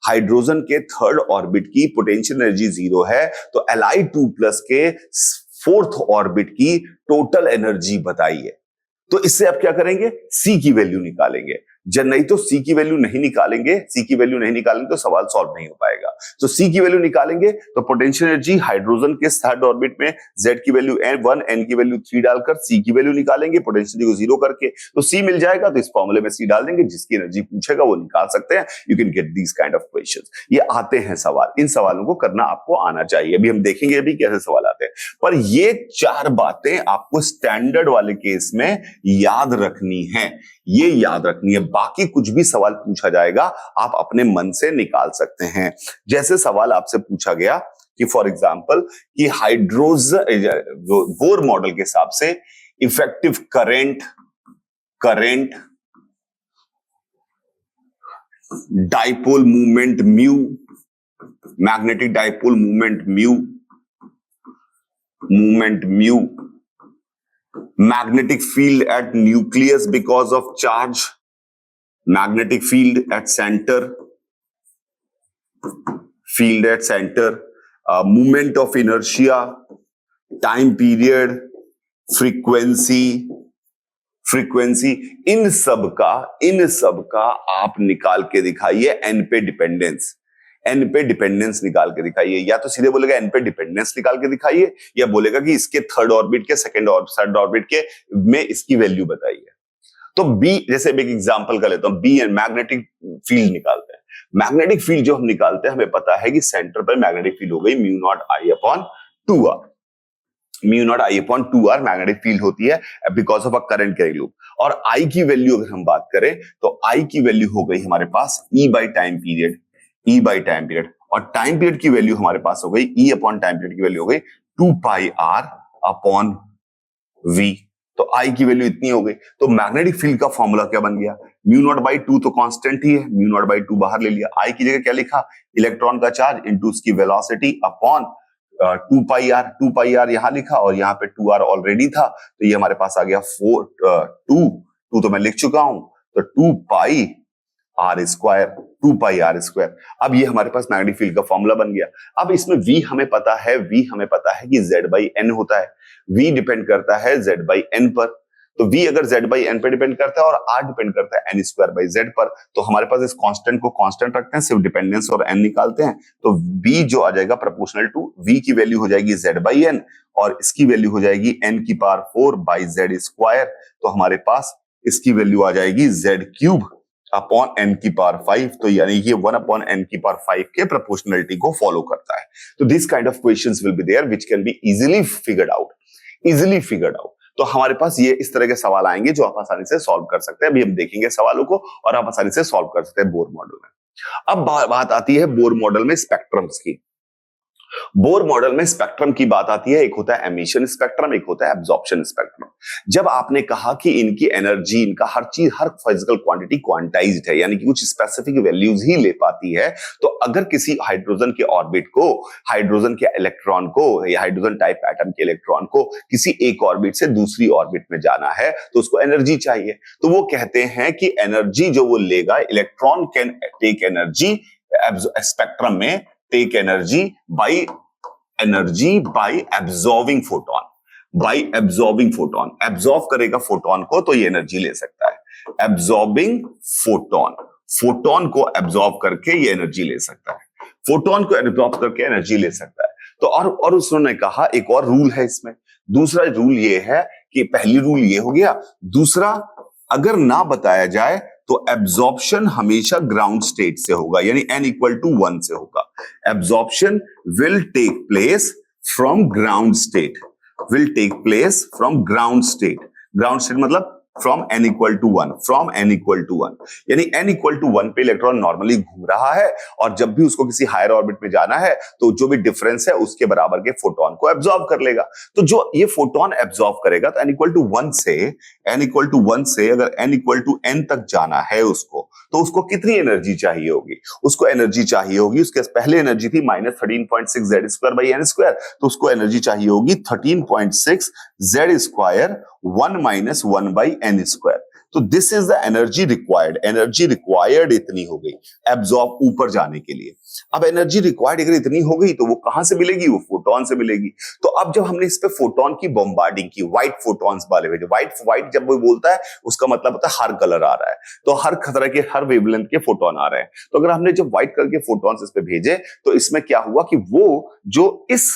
हाइड्रोजन के थर्ड ऑर्बिट की पोटेंशियल एनर्जी जीरो है, तो Li2+ के फोर्थ ऑर्बिट की टोटल एनर्जी बताइए। तो इससे आप क्या करेंगे, C की वैल्यू निकालेंगे। जब नहीं तो C की वैल्यू नहीं निकालेंगे, C की वैल्यू नहीं निकालेंगे तो सवाल सॉल्व नहीं हो पाएगा। तो C की वैल्यू निकालेंगे तो पोटेंशियल एनर्जी हाइड्रोजन के थर्ड ऑर्बिट में Z की वैल्यू 1, N की वैल्यू 3 डालकर C की वैल्यू निकालेंगे, पोटेंशियल को जीरो करके, तो C मिल जाएगा। तो इस फॉर्मूले में C डाल देंगे, जिसकी एनर्जी पूछेगा वो निकाल सकते हैं। You can get these kind of questions. ये आते हैं सवाल, इन सवालों को करना आपको आना चाहिए। अभी हम देखेंगे अभी कैसे सवाल आते हैं, पर ये 4 बातें आपको स्टैंडर्ड वाले केस में याद रखनी है, ये याद रखनी है। बाकी कुछ भी सवाल पूछा जाएगा आप अपने मन से निकाल सकते हैं। जैसे सवाल आपसे पूछा गया कि फॉर एग्जांपल कि हाइड्रोजन बोर मॉडल के हिसाब से effective current dipole movement mu, magnetic dipole movement mu, magnetic field at nucleus because of charge, magnetic field at center, moment of inertia, time period, frequency, इन सब का आप निकाल के दिखाइए। एन पे डिपेंडेंस निकाल के दिखाइए, या तो सीधे बोलेगा एन पे डिपेंडेंस निकाल के दिखाइए, या बोलेगा कि इसके थर्ड ऑर्बिट के सेकंड और थर्ड ऑर्बिट के में इसकी वैल्यू बताइए। तो बी, जैसे एक एग्जांपल कर लेता हूं, बी एंड मैग्नेटिक फील्ड निकालते हैं। मैग्नेटिक फील्ड जो हम निकालते हैं, हमें पता है कि सेंटर पर मैग्नेटिक फील्ड हो गई μ0I/2r। μ0I/2r मैग्नेटिक फील्ड होती है because of a current carry loop. और आई की वैल्यू अगर हम बात करें तो आई की वैल्यू हो गई हमारे पास E बाई टाइम पीरियड, और टाइम पीरियड की वैल्यू हमारे पास हो गई E अपॉन टाइम पीरियड की वैल्यू हो गई 2πr/v। तो I की वैल्यू इतनी हो गई। तो मैग्नेटिक फील्ड का फॉर्मूला क्या बन गया, μ0/2 तो कांस्टेंट ही है, μ0/2 बाहर ले लिया। I की जगह क्या लिखा, इलेक्ट्रॉन का चार्ज इंटू उसकी वेलोसिटी अपॉन 2πr यहां लिखा, और यहां पे 2r ऑलरेडी था, तो ये हमारे पास आ गया 2 तो मैं लिख चुका हूं, तो 2πr स्क्वायर। अब ये हमारे पास मैग्नेटिक फील्ड का फॉर्मूला बन गया। अब इसमें V हमें पता है कि Z/N होता है। V डिपेंड करता है Z/N पर, तो V अगर Z/N पर डिपेंड करता है और R डिपेंड करता है N²/Z पर, तो हमारे पास इस कांस्टेंट को कांस्टेंट रखते हैं, सिर्फ डिपेंडेंस और N निकालते हैं, तो V जो आ जाएगा प्रोपोर्शनल टू V की वैल्यू हो जाएगी Z/N, और इसकी वैल्यू हो जाएगी N⁴/Z²। तो हमारे पास इसकी वैल्यू आ जाएगी Z³ अपॉन N⁵। तो यानी कि 1/N⁵ के प्रोपोर्शनलिटी को फॉलो करता है। तो this kind of questions will be there which can be easily figured out. तो हमारे पास ये इस तरह के सवाल आएंगे जो आप आसानी से सॉल्व कर सकते हैं। अभी हम देखेंगे सवालों को, और आप आसानी से सॉल्व कर सकते हैं बोर मॉडल में। अब बात आती है बोर मॉडल में स्पेक्ट्रम्स की। बोर मॉडल में स्पेक्ट्रम की बात आती है, एक होता है एमिशन स्पेक्ट्रम, एक होता है एब्जॉर्प्शन स्पेक्ट्रम। जब आपने कहा कि इनकी एनर्जी, इनका हर चीज, हर फिजिकल क्वांटिटी क्वांटाइज्ड है, यानी कि कुछ स्पेसिफिक वैल्यूज ही ले पाती है, तो अगर किसी हाइड्रोजन के ऑर्बिट को, हाइड्रोजन के इलेक्ट्रॉन को, या हाइड्रोजन टाइप एटम के इलेक्ट्रॉन को किसी एक ऑर्बिट से दूसरी ऑर्बिट में जाना है, तो उसको एनर्जी चाहिए। तो वो कहते हैं कि एनर्जी जो वो लेगा, electron can take energy spectrum में, take energy by absorbing photon, absorb करेगा फोटोन को, तो ये एनर्जी ले सकता है। एब्जॉर्बिंग फोटोन को एब्जॉर्ब करके ये एनर्जी ले सकता है। फोटोन को एब्जॉर्ब करके एनर्जी ले सकता है। तो और उसने कहा एक और रूल है इसमें। दूसरा रूल ये है कि पहली रूल ये हो गया, दूसरा अगर ना बताया जाए तो एब्जॉर्प्शन हमेशा ग्राउंड स्टेट से होगा, यानी n इक्वल टू 1 से होगा। Absorption will take place from ground state, will take place from ground state. Ground state मतलब from n equal to 1, from n equal to 1, यानी n इक्वल टू 1 पे electron normally घूम रहा है और जब भी उसको किसी हायर ऑर्बिट में जाना है तो जो भी डिफरेंस है उसके बराबर के फोटोन को एब्जॉर्ब कर लेगा। तो जो ये फोटोन एब्जॉर्ब करेगा तो n इक्वल टू 1 से अगर n इक्वल टू n तक जाना है उसको, तो उसको कितनी एनर्जी चाहिए होगी? उसको एनर्जी चाहिए होगी, उसके पहले एनर्जी थी -13.6 z square by n square, तो उसको एनर्जी चाहिए होगी 13.6 z square 1 minus 1 by n square. तो this is the energy required. Energy required इतनी हो गई एब्जॉर्ब ऊपर जाने के लिए। अब एनर्जी रिक्वायर्ड अगर इतनी हो गई तो वो कहां से मिलेगी? वो फोटोन से मिलेगी। तो अब जब हमने इस पे फोटोन की बॉम्बार्डिंग की, व्हाइट फोटॉन्स वाले भेजे, व्हाइट जब वो बोलता है उसका मतलब होता है हर कलर आ रहा है, तो हर तरह के हर वेवलेंथ के फोटोन आ रहे हैं। तो अगर हमने जब व्हाइट कलर के फोटोन्स इस पे भेजे तो इसमें क्या हुआ कि वो जो इस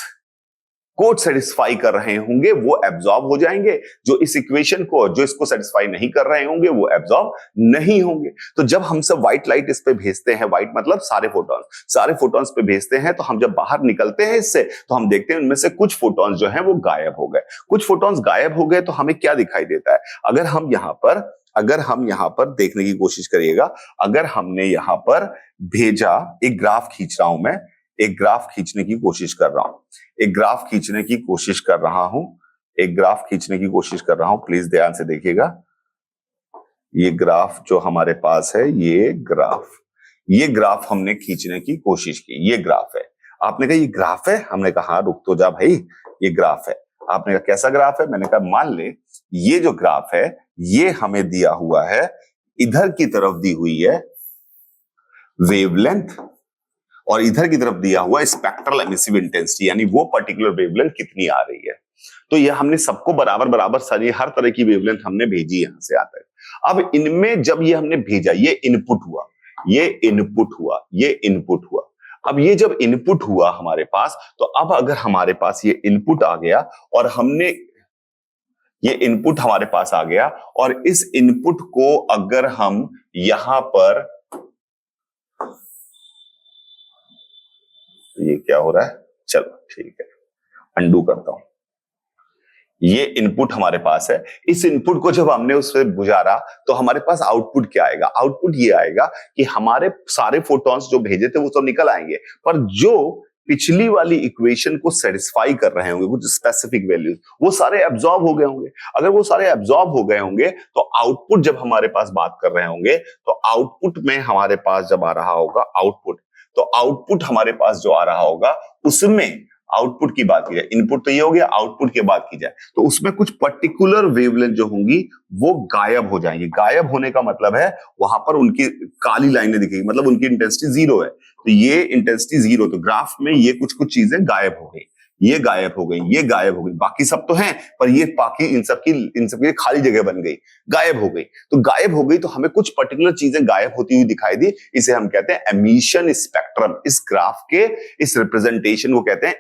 को सेटिस्फाई कर रहे होंगे वो एब्जॉर्ब हो जाएंगे, जो इस इक्वेशन को, जो इसको सेटिस्फाई नहीं कर रहे होंगे वो एब्जॉर्ब नहीं होंगे। तो जब हम सब व्हाइट लाइट इस पे भेजते हैं, व्हाइट मतलब सारे फोटॉन्स पे भेजते हैं, तो हम जब बाहर निकलते हैं इससे तो हम देखते हैं उनमें से कुछ फोटॉन्स जो हैं वो गायब हो गए। कुछ फोटॉन्स गायब हो गए तो हमें क्या दिखाई देता है? अगर हम यहां पर देखने की कोशिश करिएगा, अगर हमने यहां पर भेजा, एक ग्राफ खींच रहा हूं मैं, एक ग्राफ खींचने की कोशिश कर रहा हूं, एक ग्राफ खींचने की कोशिश कर रहा हूं, एक ग्राफ खींचने की कोशिश कर रहा हूं, प्लीज ध्यान से देखिएगा। ये ग्राफ जो हमारे पास है, ये ग्राफ हमने खींचने की कोशिश की। ये ग्राफ है। आपने कहा ये ग्राफ है? हमने कहा हाँ रुक तो जा भाई, ये ग्राफ है। आपने कहा कैसा ग्राफ है? मैंने कहा मान ले ये जो ग्राफ है ये हमें दिया हुआ है, इधर की तरफ दी हुई है वेवलेंथ और इधर की तरफ दिया हुआ स्पेक्ट्रल एमिसिव इंटेंसिटी, यानी वो पर्टिकुलर वेवलेंथ कितनी आ रही है। तो ये हमने सबको बराबर सारी हर तरह की वेवलेंथ हमने भेजी यहां से आता है। अब इनमें जब ये हमने भेजा, ये इनपुट हुआ, ये इनपुट हुआ। अब ये जब इनपुट हुआ हमारे पास, तो अब अगर हमारे पास ये इनपुट आ गया और ये इनपुट हमारे पास आ गया और इस इनपुट को अगर हम यहां पर, ये क्या हो रहा है? चलो ठीक है, अंडू करता हूं। ये इनपुट हमारे पास है, इस इनपुट को जब हमने उससे गुजारा तो हमारे पास आउटपुट क्या आएगा? आउटपुट ये आएगा कि हमारे सारे फोटॉन्स जो भेजे थे वो तो निकल आएंगे, पर जो पिछली वाली इक्वेशन को सेटिस्फाई कर रहे होंगे, कुछ स्पेसिफिक वैल्यूज, वो सारे एब्जॉर्ब हो गए होंगे। अगर वो सारे एब्जॉर्ब हो गए होंगे तो आउटपुट जब हमारे पास बात कर रहे होंगे, तो आउटपुट में हमारे पास जब आ रहा होगा आउटपुट, तो आउटपुट हमारे पास जो आ रहा होगा उसमें आउटपुट की बात की जाए, इनपुट तो ये हो गया, आउटपुट की बात की जाए तो उसमें कुछ पर्टिकुलर वेवलेंथ जो होंगी वो गायब हो जाएंगी। गायब होने का मतलब है वहां पर उनकी काली लाइनें दिखेगी, मतलब उनकी इंटेंसिटी जीरो है। तो ये इंटेंसिटी जीरो, तो ग्राफ में ये कुछ चीजें गायब हो गई, ये गायब हो गई, ये गायब हो गई, बाकी सब तो हैं पर ये बाकी इन सब की खाली जगह बन गई, गायब हो गई। तो गायब हो गई तो हमें कुछ पर्टिकुलर चीजें गायब होती हुई दिखाई दी, इसे हम कहते हैं एमिशन स्पेक्ट्रम। इस ग्राफ के इस रिप्रेजेंटेशन को कहते हैं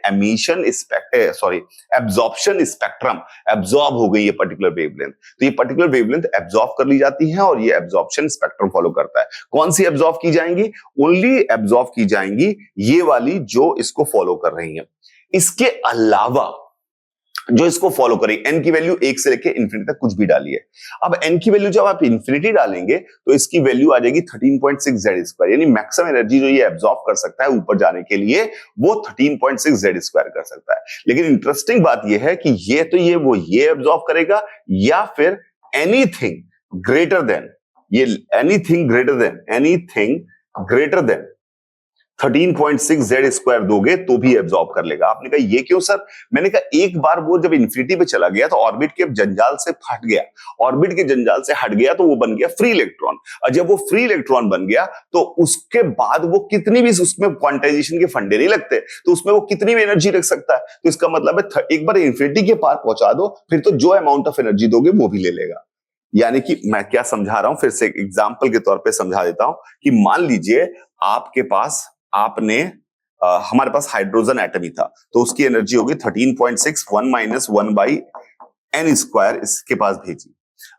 एब्जॉर्प्शन स्पेक्ट्रम। एब्जॉर्ब हो गई ये पर्टिकुलर वेवलेंथ, तो ये पर्टिकुलर वेवलेंथ एब्जॉर्ब कर ली जाती है और ये एब्जॉर्प्शन स्पेक्ट्रम फॉलो करता है। कौन सी एब्जॉर्ब की जाएंगी? ओनली एब्जॉर्ब की जाएंगी ये वाली जो इसको फॉलो कर रही है। इसके अलावा जो इसको फॉलो करें, n की वैल्यू 1 से लेके इंफिनिटी तक कुछ भी डालिए। अब n की वैल्यू जब आप इंफिनिटी डालेंगे तो इसकी वैल्यू आ जाएगी 13.6 z स्क्वायर, यानी मैक्सिमम एनर्जी जो ये एब्जॉर्ब कर सकता है ऊपर जाने के लिए वो 13.6 z स्क्वायर कर सकता है। लेकिन इंटरेस्टिंग बात ये है कि ये एब्जॉर्ब करेगा या फिर anything greater than 13.6 z square दोगे तो भी एब्जॉर्ब कर लेगा। आपने कहा ये क्यों सर? मैंने कहा एक बार वो जब इन्फिनिटी पे चला गया तो ऑर्बिट के जंजाल से हट गया, ऑर्बिट के जंजाल से हट गया तो वो बन गया फ्री इलेक्ट्रॉन। और जब वो फ्री इलेक्ट्रॉन बन गया तो उसके बाद वो कितनी भी, उसमें क्वांटाइजेशन के फंडे नहीं लगते, तो उसमें वो कितनी भी एनर्जी रख सकता है। तो इसका मतलब है एक बार इन्फिनिटी के पार पहुंचा दो, फिर तो जो अमाउंट ऑफ एनर्जी दोगे वो भी ले लेगा। यानी कि मैं क्या समझा रहा हूं, फिर से एग्जाम्पल के तौर पर समझा देता हूं कि मान लीजिए आपके पास, आपने हमारे पास हाइड्रोजन एटम ही था, तो उसकी एनर्जी होगी 13.6, 1 माइनस 1/n² इसके पास भेजी।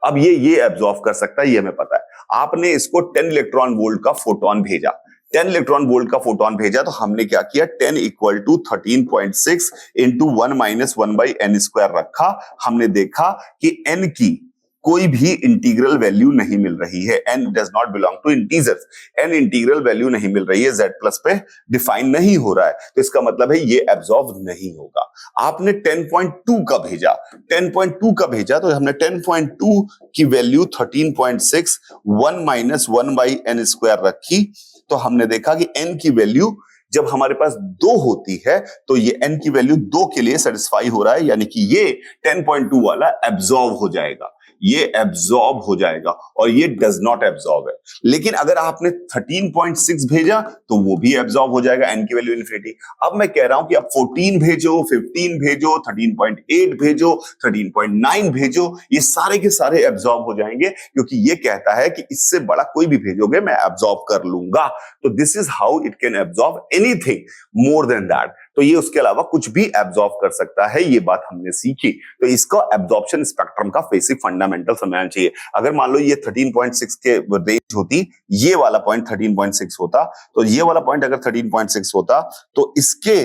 अब ये एब्जॉर्व कर सकता है, ये हमें पता है। आपने इसको 10 इलेक्ट्रॉन वोल्ट का फोटोन भेजा, 10 इलेक्ट्रॉन वोल्ट का फोटोन भेजा, तो हमने क्या किया, 10 equal to 13.6 into 1 minus 1/n² रखा। हमने देखा कि n की कोई भी इंटीग्रल वैल्यू नहीं मिल रही है, n does not belong to integers, n integral value नहीं मिल रही है, z प्लस पे डिफाइन नहीं हो रहा है, तो इसका मतलब है ये एब्जॉर्ब नहीं होगा। आपने 10.2 का भेजा, 10.2 का भेजा, तो हमने 10.2 की वैल्यू 13.6 1 माइनस 1/n² रखी, तो हमने देखा कि n की वैल्यू जब हमारे पास 2 होती है तो ये n की वैल्यू 2 के लिए सेटिस्फाई हो रहा है, यानी कि ये 10.2 वाला एब्जॉर्ब हो जाएगा, ये एब्जॉर्ब हो जाएगा, और ये डज नॉट एब्जॉर्ब है। लेकिन अगर आपने 13.6 भेजा तो वो भी एब्जॉर्ब हो जाएगा, n की वैल्यू इन्फिनिटी। अब मैं कह रहा हूं कि आप 14 भेजो, 15 भेजो, 13.8 भेजो, 13.9 भेजो, ये सारे के सारे एब्जॉर्ब हो जाएंगे, क्योंकि ये कहता है कि इससे बड़ा कोई भी भेजोगे मैं एब्जॉर्ब कर लूंगा। तो this is how it can absorb anything more than that. तो ये उसके अलावा कुछ भी एब्जॉर्ब कर सकता है, ये बात हमने सीखी। तो इसका एब्जॉर्प्शन स्पेक्ट्रम का बेसिक फंडामेंटल समझना चाहिए। अगर मान लो ये 13.6 के रेंज होती, ये वाला पॉइंट 13.6 होता, तो ये वाला पॉइंट अगर 13.6 होता, तो इसके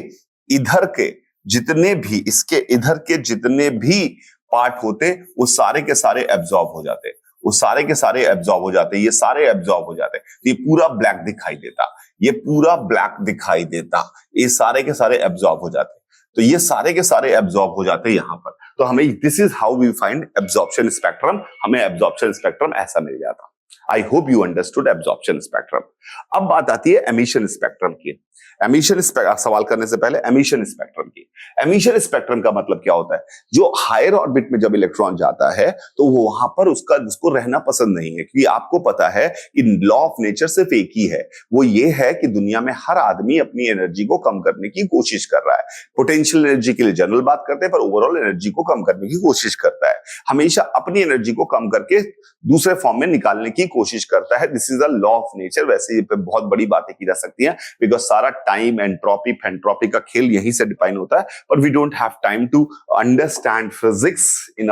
इधर के जितने भी, इसके इधर के जितने भी पार्ट होते, वो सारे के सारे एब्जॉर्ब हो जाते, वो सारे के सारे एब्जॉर्ब हो जाते, ये सारे एब्जॉर्ब हो जाते, तो ये पूरा ब्लैक दिखाई देता, ये पूरा ब्लैक दिखाई देता, ये सारे के सारे एब्जॉर्ब हो जाते, तो ये सारे के सारे एब्जॉर्ब हो जाते यहां पर। तो हमें this is how we find absorption spectrum, हमें एब्जॉर्प्शन स्पेक्ट्रम ऐसा मिल जाता। I hope you understood absorption spectrum. अब बात आती है एमिशन स्पेक्ट्रम की। एमिशन सवाल करने से पहले एमिशन स्पेक्ट्रम की, एमिशन स्पेक्ट्रम का मतलब क्या होता है, जो हायर ऑर्बिट में जब इलेक्ट्रॉन जाता है तो वो वहां पर उसको रहना पसंद नहीं है, क्योंकि आपको पता है कि लॉ ऑफ नेचर सिर्फ एक ही है, वो ये है कि दुनिया में हर आदमी अपनी एनर्जी को कम करने की कोशिश कर रहा है। पोटेंशियल एनर्जी के लिए जनरल बात करते हैं, पर ओवरऑल एनर्जी को कम करने की कोशिश करता है, हमेशा अपनी एनर्जी को कम करके दूसरे फॉर्म में निकालने की कोशिश करता है। This is the law of nature. वैसे बहुत बड़ी बातें की जा सकती हैं, बिकॉज सारा टाइम, एंट्रोपी, फेंट्रोपी का खेल यहीं से डिफाइन होता है, but we don't have time to understand physics in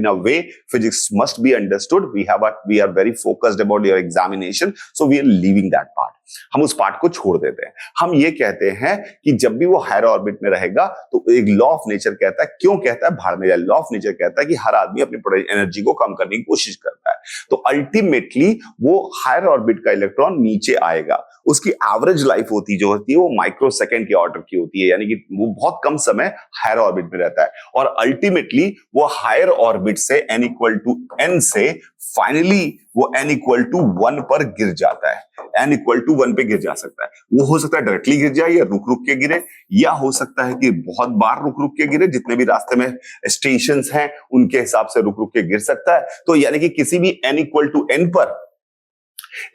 a way physics must be understood. We are very focused about your examination, so we are leaving that part. हम उस part को छोड़ देते हैं। हम ये कहते हैं कि जब भी वो हायर ऑर्बिट में रहेगा तो एक लॉ ऑफ नेचर कहता है, क्यों कहता है, भाड़ में जाए, लॉ ऑफ नेचर कहता है कि हर आदमी अपनी एनर्जी को कम करने की कोशिश करता है, तो अल्टीमेटली वो हायर ऑर्बिट का इलेक्ट्रॉन नीचे आएगा, उसकी एवरेज लाइफ होती है वो माइक्रो सेकेंड के ऑर्डर की होती है, यानी कि वो बहुत कम समय हायर ऑर्बिट में रहता है, और अल्टीमेटली वो हायर ऑर्बिट से n से फाइनली वो n=1 पर गिर जाता है, n=1 पे गिर जा सकता है। वो हो सकता है डायरेक्टली गिर जाए या रुक रुक के गिरे, या हो सकता है कि बहुत बार रुक रुक के गिरे, जितने भी रास्ते में स्टेशंस हैं उनके हिसाब से रुक रुक के गिर सकता है। तो यानी कि किसी भी n=n पर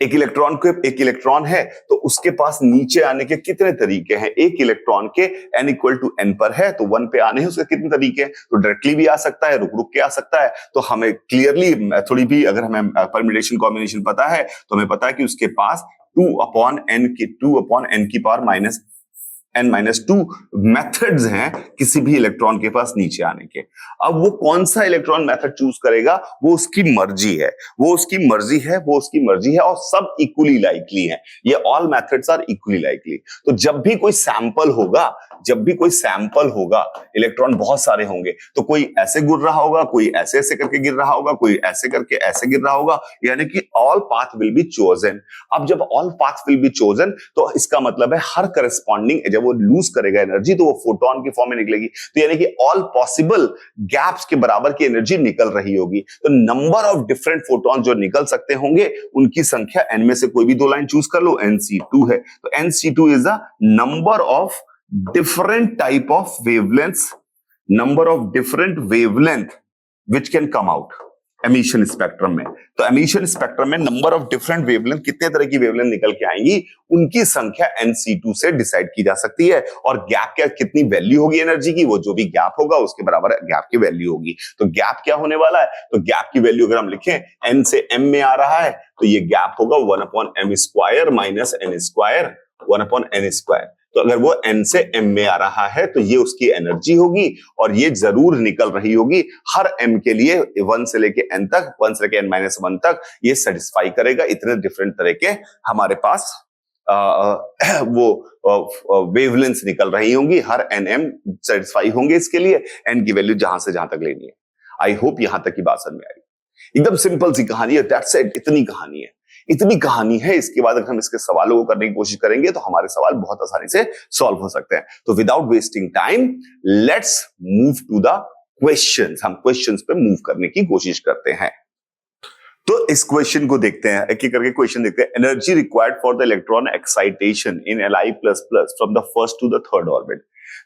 एक इलेक्ट्रॉन है तो उसके पास नीचे आने के कितने तरीके हैं, एक इलेक्ट्रॉन के n=n पर है तो 1 पे आने हैं उसके कितने तरीके हैं, तो डायरेक्टली भी आ सकता है, रुक रुक के आ सकता है। तो हमें क्लियरली थोड़ी भी अगर हमें परम्यूटेशन कॉम्बिनेशन पता है तो हमें पता है कि उसके पास 2/n की पावर n-2 मेथड्स हैं किसी भी इलेक्ट्रॉन के पास नीचे आने के। अब वो कौन सा इलेक्ट्रॉन मेथड चूज करेगा वो उसकी मर्जी है, और सब इक्वली लाइकली है, ये all methods are equally likely. तो जब भी कोई सैंपल होगा इलेक्ट्रॉन बहुत सारे होंगे, तो कोई ऐसे गिर रहा होगा, कोई ऐसे ऐसे करके गिर रहा होगा, कोई ऐसे करके ऐसे गिर रहा होगा, यानी कि all path will be chosen. अब जब all path will be chosen तो इसका मतलब है हर करस्पॉन्डिंग, जब वो लूज करेगा एनर्जी तो वो फोटोन की फॉर्म में निकलेगी, तो यानी कि ऑल पॉसिबल गैप्स के बराबर की एनर्जी निकल रही होगी। तो नंबर ऑफ डिफरेंट फोटोन जो निकल सकते होंगे उनकी संख्या n में से कोई भी 2 लाइन चूज कर लो, nc2 है, तो nc2 is the number of different type of wavelengths, number of different wavelength which can come out emission spectrum में। तो emission spectrum में number of different wavelength, कितने तरह की wavelength निकल के आएंगी, उनकी संख्या nc2 से डिसाइड की जा सकती है, और गैप क्या, कितनी वैल्यू होगी एनर्जी की, वो जो भी गैप होगा उसके बराबर गैप की वैल्यू होगी। तो गैप क्या होने वाला है, तो गैप की वैल्यू अगर हम लिखें n से m में आ रहा है तो ये गैप होगा 1/m² - n² 1/n²। तो अगर वो n से m में आ रहा है तो ये उसकी एनर्जी होगी और ये जरूर निकल रही होगी हर m के लिए 1 से लेके n तक, 1 से लेके n-1 तक ये सेटिस्फाई करेगा। इतने डिफरेंट तरह के हमारे पास वो वेवलेंथ निकल रही होंगी, हर nm सेटिस्फाई होंगे इसके लिए, n की वैल्यू जहां से जहां तक लेनी है। आई होप यहां तक की बात समझ में आई। एकदम सिंपल सी कहानी है, दैट्स इट, इतनी कहानी है, इतनी कहानी है। इसके बाद अगर हम इसके सवालों को करने की कोशिश करेंगे तो हमारे सवाल बहुत आसानी से सॉल्व हो सकते हैं। तो without wasting time let's move to the questions. हम क्वेश्चंस पे मूव करने की कोशिश करते हैं। तो इस क्वेश्चन को देखते हैं, एक एक करके क्वेश्चन देखते हैं। Energy required for the electron excitation in Li++ from the first to the third orbit.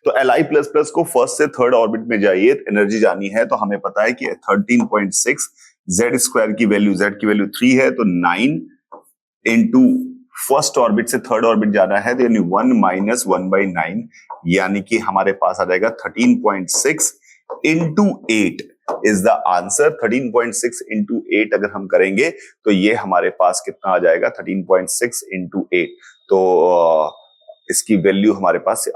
तो Li++ को फर्स्ट से थर्ड ऑर्बिट में जाइए, एनर्जी जानी है तो हमें पता है कि 13.6 Z² की वैल्यू, Z की वैल्यू 3 है तो 9 इंटू फर्स्ट ऑर्बिट से थर्ड ऑर्बिट जाना है तो यानी 1 - 1/9 यानी कि हमारे पास आ जाएगा 13.6 into 8 is the answer. 13.6 into 8 अगर हम करेंगे तो ये हमारे पास कितना आ जाएगा, 13.6 इंटू 8 तो इसकी वैल्यू हमारे पास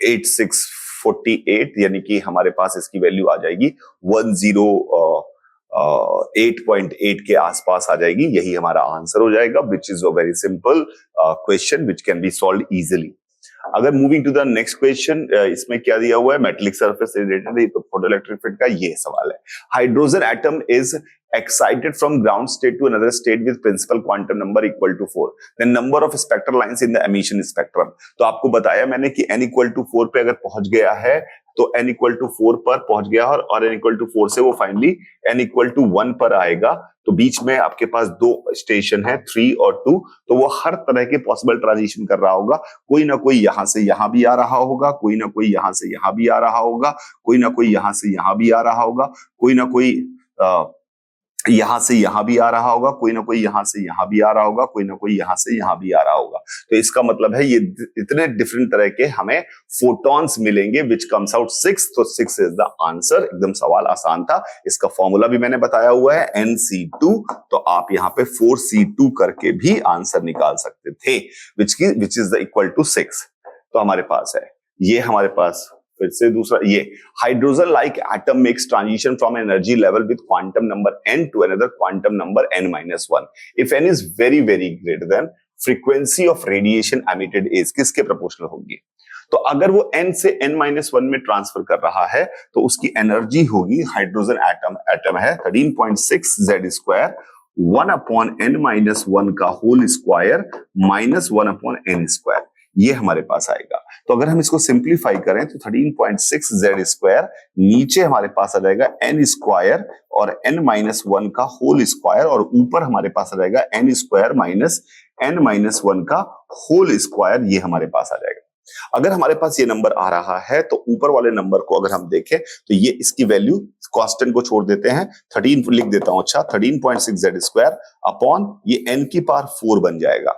8648 यानी कि हमारे पास इसकी वैल्यू आ जाएगी 108.8 के आसपास आ जाएगी। यही हमारा आंसर हो जाएगा, which is a very simple question which can be solve easily. अगर moving to the next question, इसमें क्या दिया हुआ है, मेटेलिक सरफेस से रिलेटेड है, तो फोटोइलेक्ट्रिक इफेक्ट का ये सवाल है। Hydrogen atom is excited from ground state to another state with principal quantum number equal to 4, then number of spectral lines in the emission spectrum। तो आपको बताया मैंने कि n equal to 4 पे अगर पहुंच गया है तो n equal to 4 पर पहुंच गया और n equal to 4 से वो फाइनली n equal to 1 पर आएगा। तो बीच में आपके पास दो स्टेशन है 3 और 2, तो वो हर तरह के पॉसिबल ट्रांजिशन कर रहा होगा। कोई ना कोई यहां से यहां भी आ रहा होगा, कोई ना कोई यहां से यहां भी आ रहा होगा, कोई ना कोई यहां से यहां भी आ रहा होगा, कोई ना कोई यहां से यहां भी आ रहा होगा, कोई ना कोई यहां से यहां भी आ रहा होगा, कोई ना कोई यहां से यहां भी आ रहा होगा। तो इसका मतलब है ये इतने डिफरेंट तरह के हमें फोटॉन्स मिलेंगे विच कम्स आउट 6। तो 6 इज द आंसर। एकदम सवाल आसान था। इसका फॉर्मूला भी मैंने बताया हुआ है Nc2, तो आप यहाँ पे 4c2 करके भी आंसर निकाल सकते थे which is the equal to 6। तो हमारे पास है ये, हमारे पास फिर से दूसरा ये hydrogen like atom makes transition from energy level with quantum number n to another quantum number n-1 if n is very very greater than frequency of radiation emitted is किसके प्रोपोर्शनल होगी। तो अगर वो n से n-1 में transfer कर रहा है तो उसकी एनर्जी होगी, हाइड्रोजन एटम है 13.6 Z², 1/n-1 का होल स्क्वायर -1/n², ये हमारे पास आएगा। तो अगर हम इसको सिंप्लीफाई करें तो 13.6 Z² नीचे हमारे पास आ जाएगा n² और n-1 का होल स्क्वायर और ऊपर हमारे पास आ जाएगा n² -n-1 का होल स्क्वायर, ये हमारे पास आ जाएगा। अगर हमारे पास ये नंबर आ रहा है तो ऊपर वाले नंबर को अगर हम देखें तो ये इसकी वैल्यू कांस्टेंट को छोड़ देते हैं, 13 लिख देता हूं, अच्छा 13.6 Z² अपॉन ये n की पावर 4 बन जाएगा,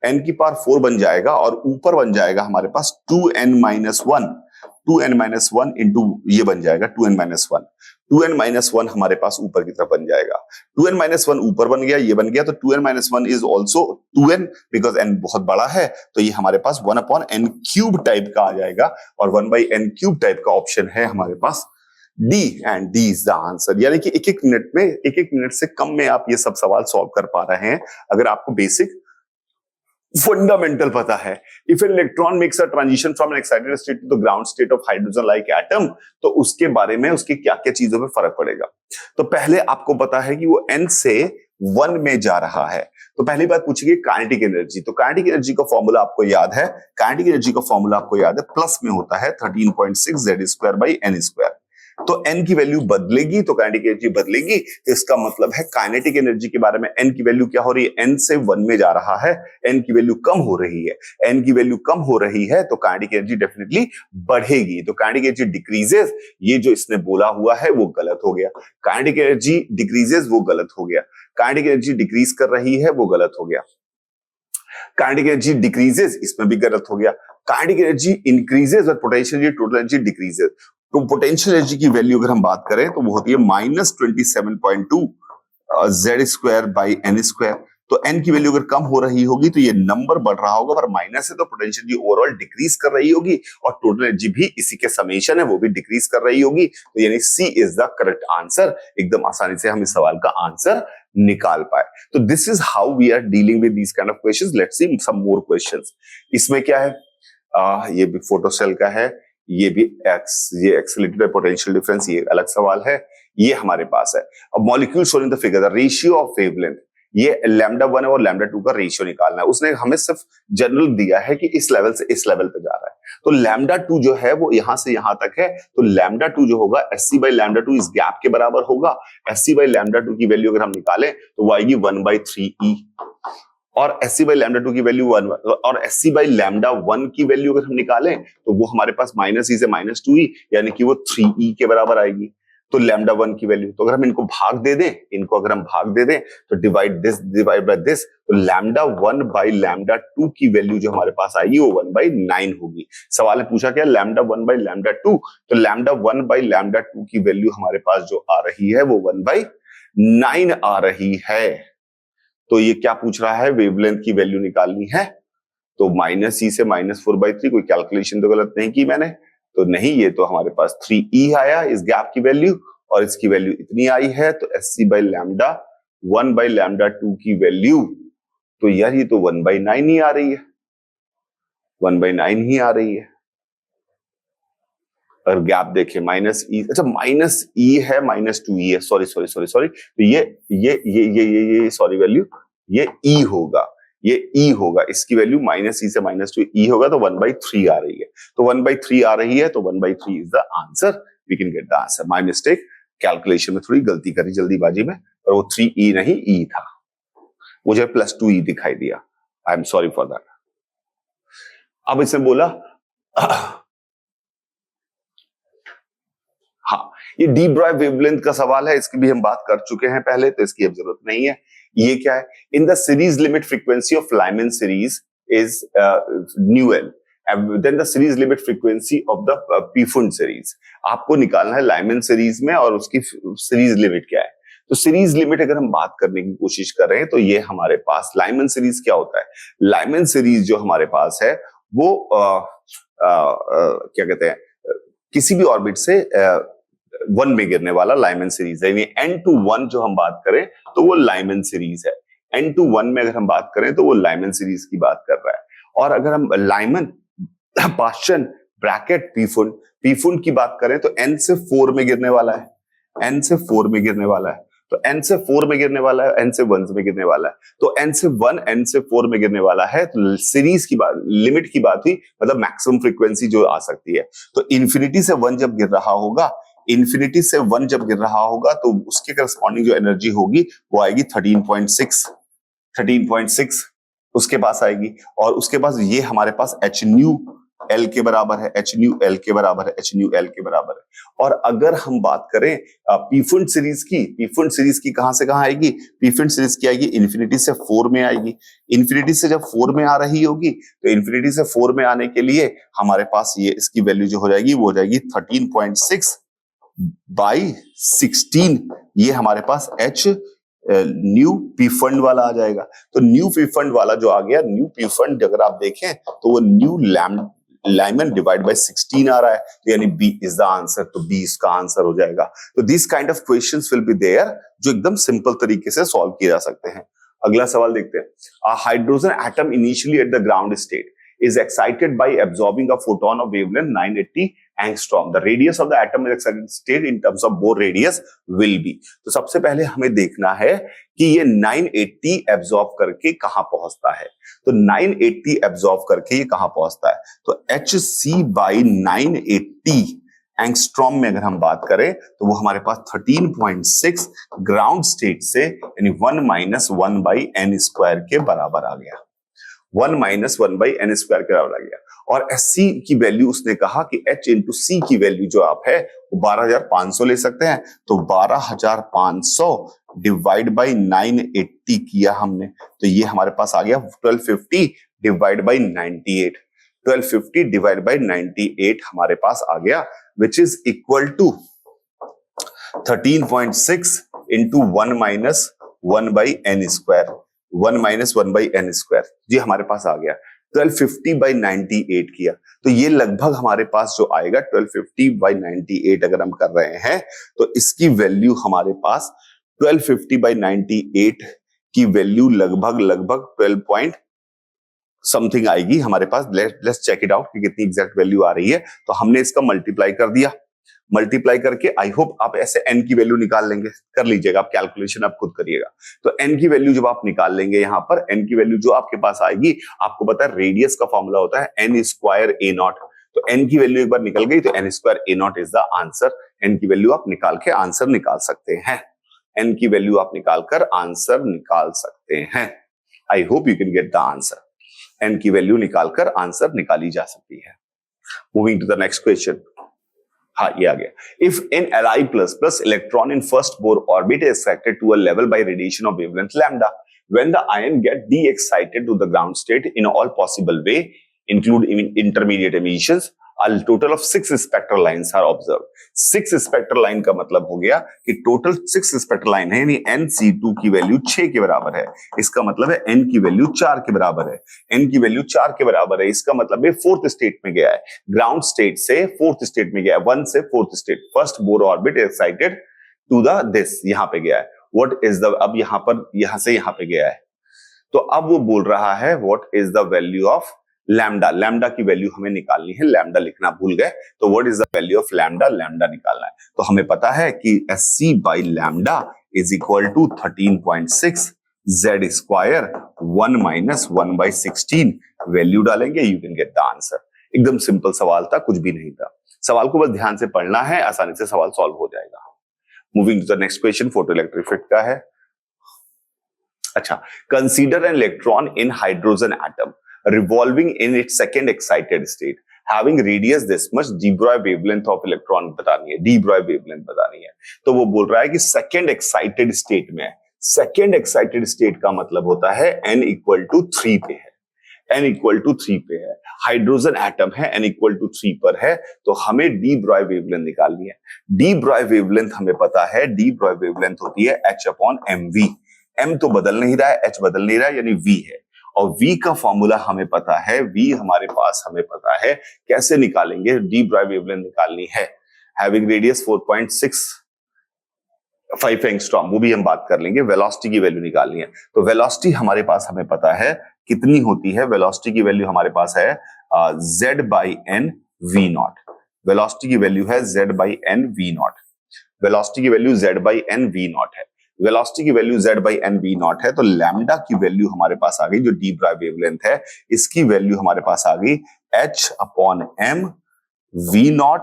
n की पावर 4 बन जाएगा और ऊपर बन जाएगा हमारे पास 2n-1 इंटू ये बन जाएगा 2n-1, 2n-1 हमारे पास ऊपर की तरफ बन जाएगा। 2n-1 ऊपर बन गया, ये बन गया, तो 2n-1 is also 2n because n बहुत बड़ा है, तो ये हमारे पास 1/n³ टाइप का आ जाएगा और 1/n³ टाइप का ऑप्शन है हमारे पास D, and D is the answer. यानी कि एक एक मिनट से कम में आप ये सब सवाल सॉल्व कर पा रहे हैं अगर आपको बेसिक फंडामेंटल पता है। If an electron makes a transition from an excited state to the ground state of hydrogen like atom, तो उसके बारे में उसके क्या क्या चीजों पे फर्क पड़ेगा। तो पहले आपको पता है कि वो n से 1 में जा रहा है, तो पहली बात पूछिए काइनेटिक एनर्जी। तो काइनेटिक एनर्जी का फॉर्मूला आपको याद है, काइनेटिक एनर्जी का फॉर्मूला आपको याद है, प्लस में होता है 13.6 Z²/n²। तो n की वैल्यू बदलेगी तो काइनेटिक एनर्जी बदलेगी। तो इसका मतलब है काइनेटिक एनर्जी के बारे में n की वैल्यू क्या हो रही है, n से 1 में जा रहा है, n की वैल्यू कम हो रही है, n की वैल्यू कम हो रही है तो काइनेटिक एनर्जी डेफिनेटली बढ़ेगी। तो काइनेटिक एनर्जी डिक्रीजेस, ये जो इसने बोला हुआ है वो गलत हो गया। काइनेटिक एनर्जी डिक्रीजेस वो गलत हो गया, काइनेटिक एनर्जी डिक्रीज कर रही है वो गलत हो गया, काइनेटिक एनर्जी डिक्रीजेस इसमें भी गलत हो गया, काइनेटिक एनर्जी इंक्रीजेस और potential energy total energy decreases. तो पोटेंशियल एनर्जी की वैल्यू अगर हम बात करें तो वो होती है -27.2 Z²/n²। तो n की वैल्यू अगर कम हो रही होगी तो ये नंबर बढ़ रहा होगा, पर माइनस है तो पोटेंशियल ओवरऑल डिक्रीज कर रही होगी और टोटल एनर्जी भी इसी के समेशन है वो भी डिक्रीज कर रही होगी। तो यानी सी इज द करेक्ट आंसर। एकदम आसानी से हम इस सवाल का आंसर निकाल पाए। तो this is how we are dealing with these kind of questions. Let's see some more questions. इसमें क्या है, ये भी फोटोसेल का है, ये भी ये एक्सेलरेटेड पोटेंशियल डिफरेंस, ये अलग सवाल है, ये हमारे पास है। अब molecule shown in the figure, the ratio of wavelength, ये लैम्डा 1 और लैम्डा 2 का रेशियो निकालना है। उसने हमें सिर्फ जनरल दिया है कि इस लेवल से इस लेवल पे जा रहा है, तो लैम्डा 2 जो है वो यहां से यहां तक है, तो लैम्डा 2 जो होगा SC बाई लैम्डा 2 इस गैप के बराबर होगा। SC बाई लैम्डा 2 की वैल्यू अगर हम निकालें तो वो आएगी 1/3E, और SC बाई लैम्डा 2 की वैल्यू 1, और SC बाई लैम्डा 1 की वैल्यू अगर हम निकालें तो वो हमारे पास -E से -2E, यानी कि वो 3E के बराबर आएगी। तो लैम्डा 1 की वैल्यू, तो अगर हम इनको भाग दे दें, इनको अगर हम भाग दे दें तो डिवाइड बाय दिस, तो लैम्डा 1 बाई लैम्डा 2 की वैल्यू जो हमारे पास आएगी वो 1/9 होगी। सवाल में पूछा क्या, लैम्डा 1 बाई लैम्डा 2, तो लैम्डा 1 बाई लैम्डा 2 की वैल्यू हमारे पास जो आ रही है वो 1/9 आ रही है। तो ये क्या पूछ रहा है, वेवलेंथ की वैल्यू निकालनी है, तो -E से -4/3, कोई कैलकुलेशन तो गलत नहीं की मैंने, तो नहीं, ये तो हमारे पास 3E आया इस गैप की वैल्यू, और इसकी वैल्यू इतनी आई है, तो SC by lambda 1 by lambda 2 की वैल्यू, तो यार ये तो 1/9 ही आ रही है, 1/9 ही आ रही है। अगर गैप देखें -E, अच्छा -E है, -2E है, सॉरी, तो ये सॉरी वैल्यू, ये E होगा, ये E होगा, इसकी वैल्यू -E से -2E होगा, तो 1/3 आ रही है, तो 1/3 आ रही है, तो 1/3 is the answer. We can get the answer. My mistake, calculation में थोड़ी गलती करी जल्दीबाजी में, और वो 3E नहीं E था, मुझे +2E दिखाई दिया, I am sorry for that. अब इसने बोला हाँ, ये डी ब्रॉय वेवलेंथ का सवाल है, इसकी भी हम बात कर चुके हैं पहले, तो इसकी अब जरूरत नहीं है। ये क्या है, in the series limit frequency of Lyman series is न्यूएल, then the series limit frequency of the Pfund series. आपको निकालना है लाइमन सीरीज में और उसकी सीरीज लिमिट क्या है। तो सीरीज लिमिट अगर हम बात करने की कोशिश कर रहे हैं, तो ये हमारे पास लाइमन सीरीज क्या होता है, लाइमन सीरीज जो हमारे पास है वो क्या कहते हैं, किसी भी ऑर्बिट से 1 में गिरने वाला लाइमन सीरीज है। n/1 जो हम बात करें तो वो लाइमन सीरीज है, n/1 में अगर हम बात करें तो वो लाइमन सीरीज की बात कर रहा है। और अगर हम लाइमन पास्चन ब्रैकेट पीफुंड की बात करें तो n से 4 में गिरने वाला है, n से 4 में गिरने वाला है, तो n से 4 में गिरने वाला है, n से 1 में गिरने वाला है, तो n से 1 n से 4 में गिरने वाला है, तो सीरीज की बात, लिमिट की बात हुई, मतलब मैक्सिमम फ्रीक्वेंसी जो आ सकती है। तो इन्फिनिटी से 1 जब गिर रहा होगा, इन्फिनिटी से 1 जब गिर रहा होगा, तो उसके करस्पॉन्डिंग जो एनर्जी होगी वो आएगी 13.6 उसके पास आएगी। और उसके पास ये हमारे पास h न्यू L के बराबर है, h न्यू L के बराबर है, h न्यू L के बराबर है। और अगर हम बात करें पीफुंड सीरीज की कहां से कहां आएगी, पीफुंड सीरीज की आएगी इन्फिनिटी से 4 में आएगी। इन्फिनिटी से जब 4 में आ रही होगी, तो इन्फिनिटी से 4 में आने के लिए हमारे पास ये इसकी वैल्यू जो हो जाएगी वो हो जाएगी 13.6/16, ये हमारे पास h न्यू पीफंड वाला आ जाएगा। तो न्यू पीफंड वाला जो आ गया, न्यू पीफंड अगर आप देखें तो वो न्यू लाइमन डिवाइड बाय 16 आ रहा है, तो यानी B इज द आंसर, तो B इसका आंसर हो जाएगा। तो this kind of questions will be there, जो एकदम सिंपल तरीके से सॉल्व किए जा सकते हैं। अगला सवाल देखते हैं। A hydrogen atom initially at the ground state is excited by absorbing a photon of wavelength 980 angstrom. The radius of the atom is excited state in terms of Bohr radius will be. तो सबसे पहले हमें देखना है कि ये 980 absorb करके कहां पहुंचता है। तो 980 एब्जॉर्ब करके ये कहां पहुंचता है, तो Hc by 980 एंगस्ट्रॉम में अगर हम बात करें तो वो हमारे पास 13.6 ग्राउंड स्टेट से यानी 1 - 1/n² के बराबर आ गया, 1 - 1/n² के बराबर आ गया। और Sc की वैल्यू उसने कहा कि H × C की वैल्यू जो आप है वो 12,500 ले सकते हैं, तो 12,500 डिवाइड बाई 980 किया हमने, तो ये हमारे पास आ गया 1250 डिवाइड बाई 98, 1250 डिवाइड बाई 98 हमारे पास आ गया, which is equal to 13.6 × 1 - 1/n²। 1 minus 1/n², ये हमारे पास आ गया। 1250/98 किया तो ये लगभग हमारे पास जो आएगा 1250/98 अगर हम कर रहे हैं तो इसकी वैल्यू हमारे पास 1250/98 की वैल्यू लगभग 12 पॉइंट समथिंग आएगी हमारे पास। लेट्स चेक इट आउट कि कितनी एग्जैक्ट वैल्यू आ रही है। तो हमने इसका मल्टीप्लाई कर दिया, मल्टीप्लाई करके आई होप आप ऐसे n की वैल्यू निकाल लेंगे, कर लीजिएगा आप कैलकुलेशन, आप खुद करिएगा। तो n की वैल्यू जब आप निकाल लेंगे, यहां पर n की वैल्यू जो आपके पास आएगी, आपको पता है रेडियस का फॉर्मूला होता है n² a0। तो n की वैल्यू एक बार निकल गई तो n² a0 is the answer. n की वैल्यू आप निकाल के आंसर निकाल सकते हैं, n की वैल्यू आप निकालकर आंसर निकाल सकते हैं। I hope you can get the answer. n की वैल्यू निकालकर आंसर निकाली जा सकती है। Moving to the next question. हाँ, ये आ गया। If in Li++ electron in first Bohr orbit is excited to a level by radiation of wavelength lambda, when the ion gets de-excited to the ground state in all possible way include intermediate emissions, a total of 6 spectral lines are observed। 6 spectral line का मतलब हो गया कि total 6 spectral line है, यानी Nc2 की value 6 के बराबर है। इसका मतलब है n की वैल्यू 4 के बराबर है। n की वैल्यू 4 के बराबर है, इसका मतलब है फोर्थ स्टेट में गया है, ग्राउंड स्टेट से फोर्थ स्टेट में गया है, 1 से fourth state, first Bohr orbit excited to the this, यहां पे गया है। व्हाट इज द, अब यहां पर यहां से यहां पे गया है, तो अब वो बोल रहा है what is the value of lambda. Lambda की वैल्यू हमें निकालनी है, लैम्डा लिखना भूल गए, तो what is the value of lambda, lambda निकालना है। तो हमें पता है कि SC by lambda is equal to 13.6 Z square 1 minus 1/16। Value डालेंगे, you can get the answer. एकदम सिंपल सवाल था, कुछ भी नहीं था। सवाल को बस ध्यान से पढ़ना है, आसानी से सवाल सॉल्व हो जाएगा। Moving to the next question, photo electric effect का है। अच्छा, consider an electron in hydrogen atom revolving in its second excited state having radius this much, de Broglie wavelength of electron बतानी है, de Broglie wavelength बतानी है। तो वो बोल रहा है कि सेकेंड एक्साइटेड स्टेट में, सेकेंड एक्साइटेड स्टेट का मतलब होता है n इक्वल टू 3 पे है, n इक्वल टू 3 पे है, हाइड्रोजन एटम है, n इक्वल टू 3 पर है, तो हमें डी ब्रॉय वेवलेंथ निकालनी है। डी ब्रॉय वेवलेंथ हमें पता है, डी ब्रॉय वेवलेंथ होती है h/mv। m तो बदल नहीं रहा है, h बदल नहीं रहा है, यानी v है, और v का फॉर्मूला हमें पता है, v हमारे पास हमें पता है। कैसे निकालेंगे? डी ब्रॉय वेवलेंथ निकालनी है, हैविंग रेडियस 4.65 एंगस्ट्रॉम, वो भी हम बात कर लेंगे। वेलोसिटी की वैल्यू निकालनी है, तो वेलोसिटी हमारे पास हमें पता है कितनी होती है। वेलोसिटी की वैल्यू हमारे पास है z/n v0। वेलोसिटी की वैल्यू है z/n v0। वेलोसिटी की वैल्यू z/n v0 है। वेलोसिटी की वैल्यू z/n v0 है, तो लैम्डा की वैल्यू हमारे पास आ गई, जो डी ब्रॉय वेवलेंथ है, इसकी वैल्यू हमारे पास आ गई h/m v0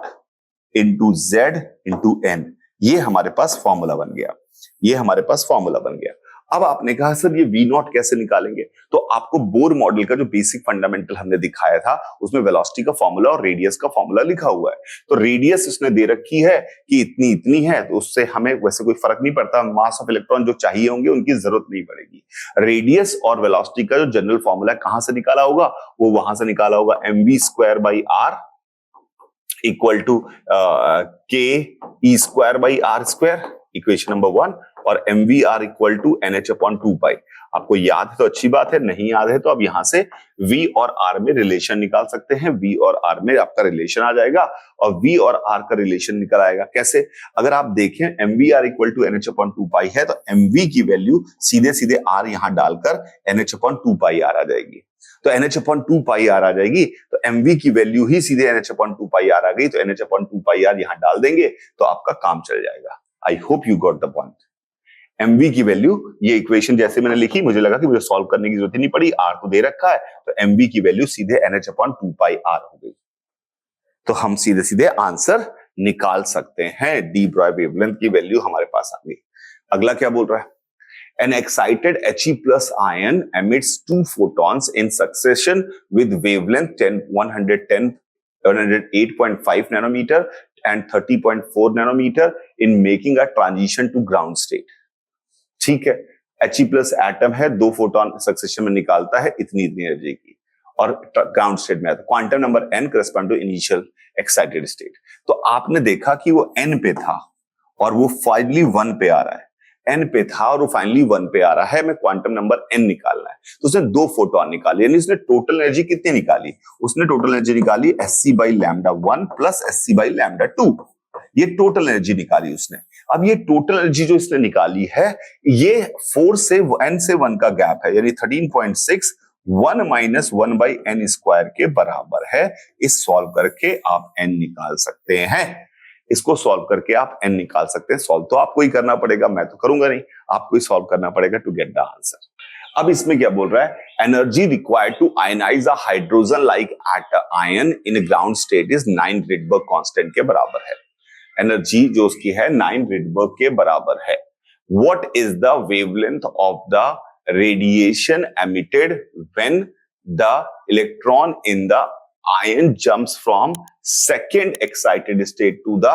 into z into n। ये हमारे पास फॉर्मूला बन गया, ये हमारे पास फॉर्मूला बन गया। अब आपने कहा सर ये v0 कैसे निकालेंगे, तो आपको बोर मॉडल का जो बेसिक फंडामेंटल हमने दिखाया था, उसमें वेलोसिटी का फॉर्मूला और रेडियस का फॉर्मूला लिखा हुआ है। तो रेडियस इसने दे रखी है कि इतनी इतनी है, तो उससे हमें वैसे कोई फर्क नहीं पड़ता, मास ऑफ इलेक्ट्रॉन जो चाहिए होंगे उनकी जरूरत नहीं पड़ेगी। रेडियस और वेलोसिटी का जो जनरल फॉर्मूला कहां से निकाला होगा, वो वहां से निकाला होगा, mv²/r equal to ke²/r², equation number 1, और mvr इक्वल टू nh/2π। आपको याद है तो अच्छी बात है, नहीं याद है तो अब यहां से v और r में रिलेशन निकाल सकते हैं। v और r में आपका रिलेशन आ जाएगा, और v और r का रिलेशन निकल आएगा। कैसे? अगर आप देखें mvr इक्वल टू nh/2π है, तो mv की वैल्यू सीधे सीधे r यहां डालकर nh/2πr आ जाएगी। तो nh/2πr आ जाएगी, तो mv की वैल्यू ही सीधे nh/2πr आ गई, तो nh/2πr यहां डाल देंगे तो आपका काम चल जाएगा। आई hope you got the point. mv की वैल्यू, ये इक्वेशन जैसे मैंने लिखी, मुझे लगा कि मुझे सॉल्व करने की जरूरत ही नहीं पड़ी, r तो दे रखा है, तो mv की वैल्यू सीधे nh/2πr हो गई। तो हम सीधे सीधे आंसर निकाल सकते हैं, डी ब्रॉय वेवलेंथ की वैल्यू हमारे पास आ गई। अगला क्या बोल रहा है? An excited He+ ion emits 2 photons in succession with wavelength 108.5 nanometer and 30.4 nanometer in making a transition to ground state। ठीक है, He+ एटम है, 2 फोटोन सक्सेशन में निकालता है इतनी इतनी एनर्जी की, और ग्राउंड स्टेट में आता है। Quantum number n correspond to initial excited state. तो आपने देखा कि वो n पे था और वो फाइनली 1 पे आ रहा है। n पे था और वो फाइनली 1 पे आ रहा है, मैं क्वांटम नंबर n निकालना है। तो उसने 2 फोटॉन निकाले, यानी उसने टोटल एनर्जी कितनी निकाली? उसने टोटल एनर्जी निकाली Sc/λ1 प्लस Sc/λ2। ये टोटल एनर्जी निकाली उसने। अब ये टोटल एनर्जी जो इसने निकाली है, ये 4 से n से 1 का गैप है, यानी 13.6 1 माइनस 1/n² के बराबर है। इस सॉल्व करके आप n निकाल सकते हैं। इसको सॉल्व करके आप n निकाल सकते हैं। सॉल्व तो आपको ही करना पड़ेगा, मैं तो करूंगा नहीं, आपको ही सॉल्व करना पड़ेगा टू गेट द आंसर। अब इसमें क्या बोल रहा है? Energy required to ionize a hydrogen like at ion in ground state is 9 Rydberg constant के बराबर है। एनर्जी जो उसकी है 9 रिडबर्ग के बराबर है। What is the wavelength of the radiation emitted when the electron in the ion jumps from second excited state to the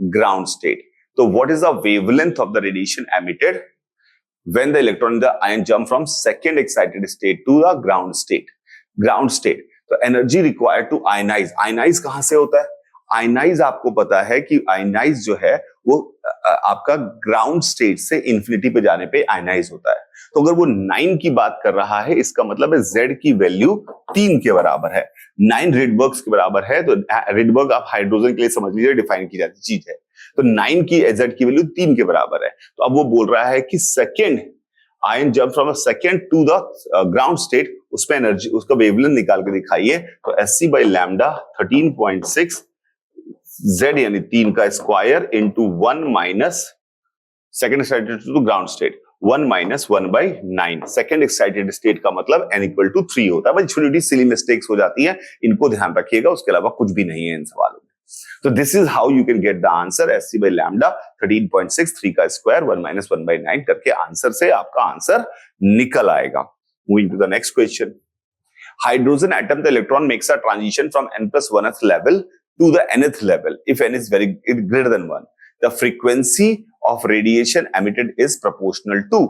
ground state? So what is the wavelength of the radiation emitted when the electron in the ion jump from second excited state to the ground state? Ground state. तो energy required to ionize, ionize कहां से होता है? Ionise आपको पता है कि ionise जो है वो आपका ग्राउंड स्टेट से इंफिनिटी पे जाने पे आयनाइज होता है। तो अगर वो 9 की बात कर रहा है, इसका मतलब है Z की वैल्यू 3 के बराबर है, 9 रिडबर्ग्स के बराबर है। तो रिडबर्ग आप हाइड्रोजन के लिए समझ लीजिए डिफाइन की जाती चीज है। तो 9 की Z की वैल्यू 3 के बराबर है। तो अब वो बोल रहा है कि second ion jump from second to the ground state, उस पर एनर्जी, उसका वेवलेंथ निकाल के दिखाइए। तो Sc/λ 13.6 Z यानी 3 का square into 1 minus second excited to ground state 1 minus 1/9। Second excited state का मतलब n = 3 होता है। भाई छोटी छोटी सिली मिस्टेक्स हो जाती है, इनको ध्यान रखिएगा, उसके अलावा कुछ भी नहीं है इन सवालों में। तो this is how you can get the answer. Sc/λ 13.6 3 का स्क्वायर 1 माइनस 1/9 करके आंसर से आपका आंसर निकल आएगा। Moving to the next question. Hydrogen atom the electron makes a transition from n+1th level to the nth level if n is greater than 1. The frequency of radiation emitted is proportional to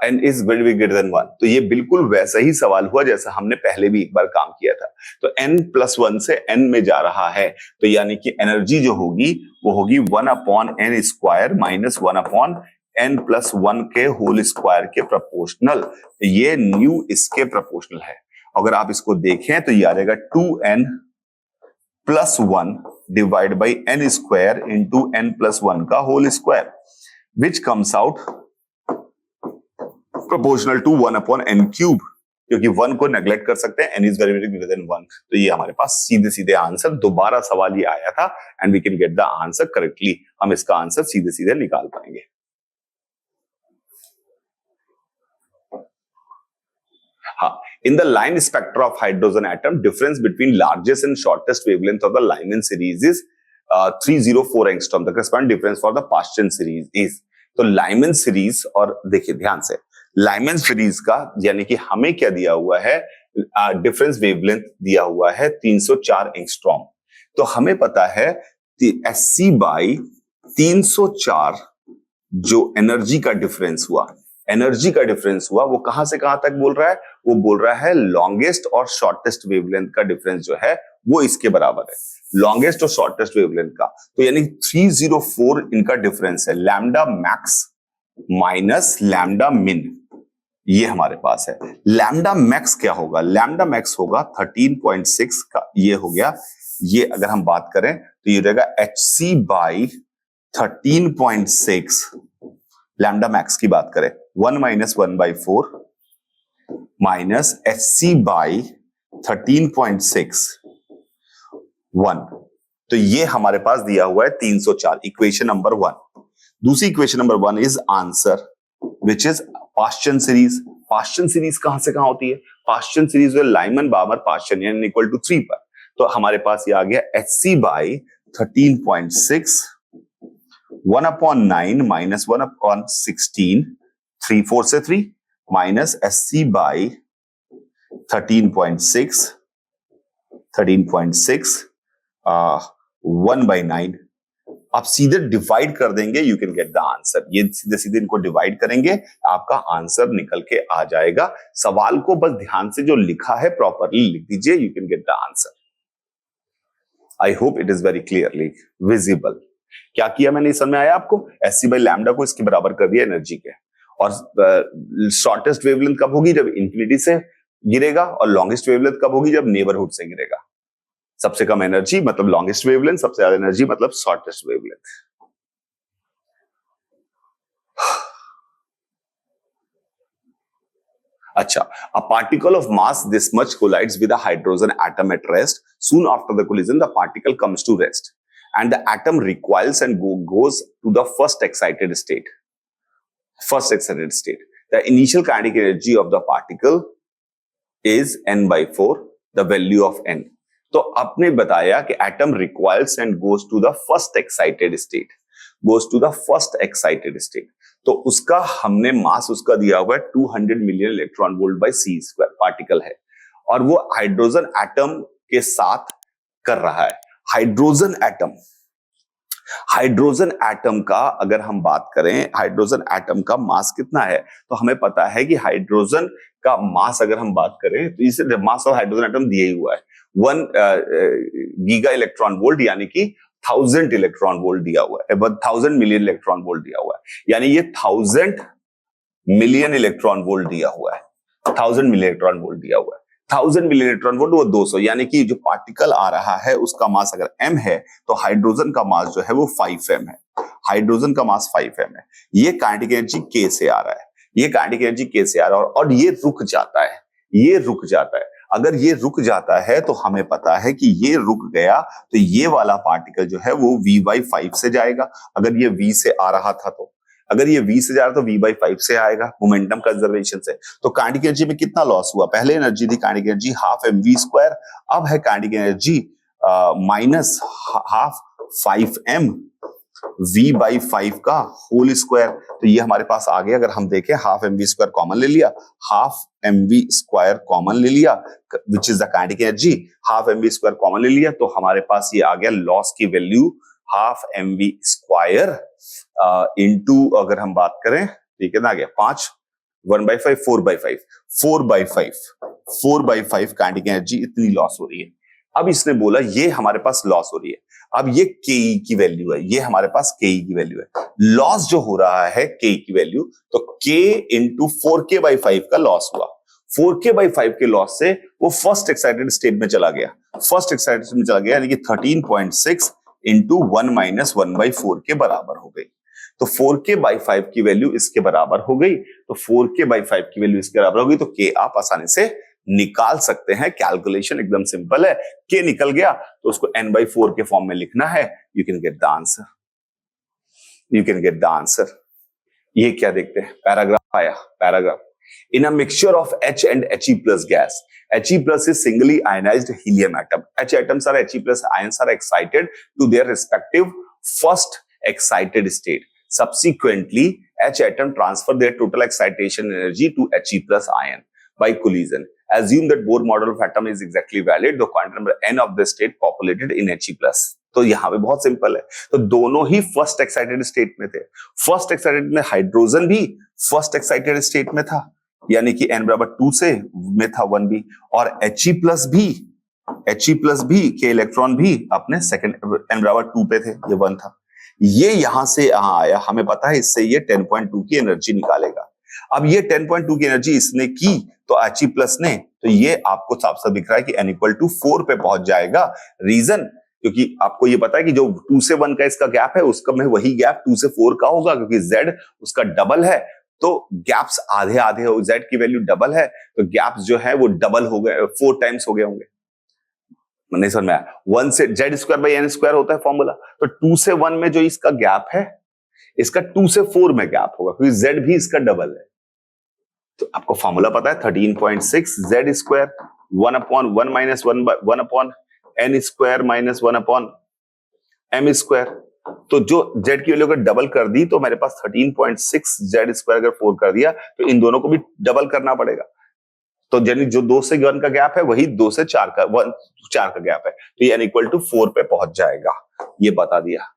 n is very greater than 1. तो ये बिल्कुल वैसा ही सवाल हुआ जैसा हमने पहले भी एक बार काम किया था। तो n+1 से n में जा रहा है, तो यानी कि एनर्जी जो होगी वो होगी 1/n² माइनस 1/n+1 के होल स्क्वायर के प्रोपोर्शनल। ये न्यू इसके प्रोपोर्शनल है। अगर आप इसको देखें तो ये आ जाएगा 2n+1 divide by n² into n+1 का whole square, which comes out proportional to 1/n³, क्योंकि 1 को नेग्लेक्ट कर सकते हैं, n is very greater than 1। तो ये हमारे पास सीधे सीधे आंसर, दोबारा सवाल ये आया था and we can get the answer correctly. हम इसका आंसर सीधे सीधे निकाल पाएंगे। हाँ, in the line spectra of hydrogen atom, difference between largest and shortest wavelength of the Lyman series is 304 angstrom. The corresponding difference for the Paschen series is, तो Lyman series, और देखिए ध्यान से, लाइमन सीरीज का यानी कि हमें क्या दिया हुआ है, डिफरेंस वेवलेंथ दिया हुआ है 304 एंगस्ट्रॉम। तो हमें पता है Sc/304 जो एनर्जी का डिफरेंस हुआ, एनर्जी का डिफरेंस हुआ वो कहां से कहां तक बोल रहा है? वो बोल रहा है लॉन्गेस्ट और शॉर्टेस्ट वेवलेंथ का डिफरेंस जो है वो इसके बराबर है, लॉन्गेस्ट और शॉर्टेस्ट वेवलेंथ का। तो यानी 304 इनका डिफरेंस है, लैम्डा मैक्स माइनस लैम्डा मिन, ये हमारे पास है। लैम्डा मैक्स क्या होगा? लैम्डा मैक्स होगा 13.6 का, ये हो गया। ये अगर हम बात करें तो ये रहेगा Hc/13.6, लैम्डा मैक्स की बात करें 1 माइनस 1/4 माइनस Hc/13.6 1। तो ये हमारे पास दिया हुआ है 304, इक्वेशन नंबर 1। दूसरी equation number 1 is answer which is पाश्चन series. पाश्चन series कहां से कहां होती है? पाश्चन सीरीज लाइमन बामर पाश्चन यानी इक्वल टू 3 पर। तो हमारे पास ये आ गया Hc/13.6 1/9 माइनस 1/16, 3 4 से 3 माइनस Sc/13.6 1/9। आप सीधे डिवाइड कर देंगे, you can get the answer. ये सीधे सीधे इनको डिवाइड करेंगे, आपका आंसर निकल के आ जाएगा। सवाल को बस ध्यान से जो लिखा है प्रॉपरली लिख दीजिए, you can get the answer. I hope it is very clearly visible. क्या किया मैंने, समझ में आया आपको? Sc by लैम्डा को इसके बराबर कर दिया एनर्जी के। और शॉर्टेस्ट वेवलेंथ कब होगी? जब इंफिनिटी से गिरेगा, और लॉन्गेस्ट वेवलेंथ कब होगी? जब नेबरहुड से गिरेगा। सबसे कम एनर्जी मतलब लॉन्गेस्ट वेवलेंथ, सबसे ज्यादा एनर्जी मतलब शॉर्टेस्ट वेवलेंथ। अच्छा, a particle of mass this much collides with a hydrogen atom at rest. Soon after the collision, the particle comes to rest, and the atom recoils and goes to the first excited state. First excited state. The initial kinetic energy of the particle is n by 4, the value of n. तो आपने बताया कि atom recoils and goes to the first excited state. Goes to the first excited state. तो उसका हमने मास उसका दिया हुआ है 200 million electron volt by C square, particle है, और वो हाइड्रोजन एटम के साथ कर रहा है। हाइड्रोजन एटम का अगर हम बात करें, हाइड्रोजन एटम का मास कितना है, तो हमें पता है कि हाइड्रोजन का मास अगर हम बात करें तो इसे मास ऑफ हाइड्रोजन एटम दिया ही हुआ है 1 गीगा इलेक्ट्रॉन वोल्ट, यानी कि 1000 इलेक्ट्रॉन वोल्ट दिया हुआ है, 1000 मिलियन इलेक्ट्रॉन वोल्ट दिया हुआ है, यानी ये 1000 मिलियन इलेक्ट्रॉन वोल्ट दिया हुआ है, 1000 मिलियन इलेक्ट्रॉन वोल्ट दिया हुआ है। 1000 मिलियन इलेक्ट्रॉन वोल्ट वो 200, यानी कि जो पार्टिकल आ रहा है उसका मास अगर m है तो हाइड्रोजन का मास जो है वो 5m है। हाइड्रोजन का मास 5m है। ये काइनेटिक एनर्जी k से आ रहा है, ये काइनेटिक एनर्जी k से आ रहा है, और ये रुक जाता है, ये रुक जाता है। अगर ये रुक जाता है तो हमें पता है कि ये रुक गया तो ये वाला पार्टिकल जो है वो v/5 से जाएगा। अगर ये v से आ रहा था तो, अगर ये v से जा रहा तो v/5 से आएगा मोमेंटम कंजर्वेशन से। तो काइनेटिक एनर्जी में कितना लॉस हुआ? पहले एनर्जी थी काइनेटिक एनर्जी ½ mv², अब है kinetic energy minus ½ 5m v/5 का होल स्क्वायर। तो ये हमारे पास आ गया, अगर हम देखें ½ mv² कॉमन ले लिया, ½ mv² कॉमन ले लिया विच is the kinetic energy, ½ mv² common ले लिया तो हमारे पास ये आ गया लॉस की वैल्यू ½ mv² इनटू, अगर हम बात करें ठीक है ना, आ गया 5 1/5 4/5 काइनेटिक एनर्जी इतनी लॉस हो रही है। अब इसने बोला ये हमारे पास लॉस हो रही है, अब ये ke की वैल्यू है, ये हमारे पास ke की वैल्यू है। लॉस जो हो रहा है ke की वैल्यू, तो k इंटू 4k/5 का लॉस हुआ। 4k/5 के लॉस से वो फर्स्ट एक्साइटेड स्टेट में चला गया, फर्स्ट एक्साइटेड स्टेट में चला गया, यानी कि 13.6 इंटू 1 माइनस 1/4 के बराबर हो गई। तो 4k/5 की वैल्यू इसके बराबर हो गई, तो 4k/5 की वैल्यू इसके बराबर हो गई, तो k आप आसानी से निकाल सकते हैं। कैलकुलेशन एकदम सिंपल है, k निकल गया तो उसको n/4 के फॉर्म में लिखना है, you can get the answer, you can get the answer. ये क्या देखते हैं, पैराग्राफ आया, paragraph. In a mixture of H and He plus gas, He plus is singly ionized helium atom. H atoms are He plus ions are excited to their respective first excited state. Subsequently, H atom transfer their total excitation energy to He plus ion by collision. Assume that Bohr model of atom is exactly valid. The quantum number n of the state populated in He plus. तो यहाँ पे बहुत simple है, तो दोनों ही first excited state में थे। First excited में हाइड्रोजन भी फर्स्ट एक्साइटेड स्टेट में था, यानी कि n बराबर 2 से में था 1b, और He प्लस भी के इलेक्ट्रॉन भी अपने सेकंड n बराबर 2 पे थे, ये 1 था। ये यहां से यहां आया, हमें पता है इससे ये 10.2 की एनर्जी निकालेगा। अब ये 10.2 की एनर्जी इसने की तो He प्लस ने, तो ये आपको साफ साफ दिख रहा है कि n इक्वल टू 4 पे पहुंच जाएगा। रीजन, क्योंकि आपको ये पता है कि जो 2 से 1 का इसका गैप है उसका में वही गैप 2 से 4 का होगा, क्योंकि Z उसका डबल है, तो गैप्स आधे आधे हो, Z की वैल्यू डबल है तो गैप्स जो है वो डबल हो गए, 4 टाइम्स हो गए होंगे। नहीं समझ में आया? 1 से Z²/n² होता है फॉर्मूला, तो 2 से 1 में जो इसका गैप है, इसका 2 से 4 में गैप होगा, क्योंकि Z भी इसका डबल है। तो आपको फॉर्मूला पता है 13.6 Z² 1/1 minus 1/n² minus 1/m²। तो जो Z की वैल्यू अगर डबल कर दी तो मेरे पास 13.6 Z² अगर 4 कर दिया तो इन दोनों को भी डबल करना पड़ेगा। तो यानी जो 2 से 1 का गैप है वही 2 से 4 का 4 का गैप है, तो ये n इक्वल टू 4 पे पहुंच जाएगा, ये बता दिया।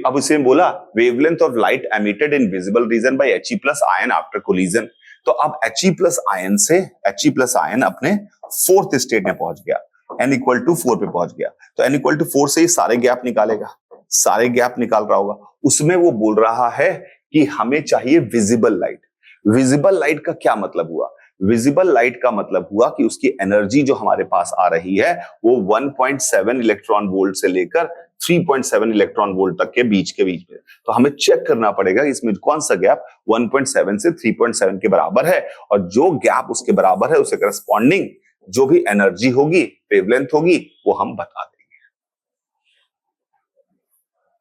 अब उसे बोला wavelength of light emitted in visible region by He plus ion after collision. तो अब He प्लस आयन से He प्लस आयन अपने फोर्थ स्टेट में पहुंच गया, n इक्वल टू 4 पे पहुंच गया, तो n इक्वल टू 4 से ही सारे गैप निकालेगा, सारे गैप निकाल रहा होगा। उसमें वो बोल रहा है कि हमें चाहिए विजिबल लाइट। विजिबल लाइट का क्या मतलब हुआ? विजिबल लाइट का मतलब हुआ कि उसकी एनर्जी जो हमारे पास आ रही है वो 1.7 इलेक्ट्रॉन वोल्ट से लेकर 3.7 इलेक्ट्रॉन वोल्ट तक के बीच में। तो हमें चेक करना पड़ेगा इसमें कौन सा गैप 1.7 से 3.7 के बराबर है, और जो गैप उसके बराबर है उसे करस्पॉन्डिंग जो भी एनर्जी होगी, वेवलेंथ होगी, वो हम बता देंगे।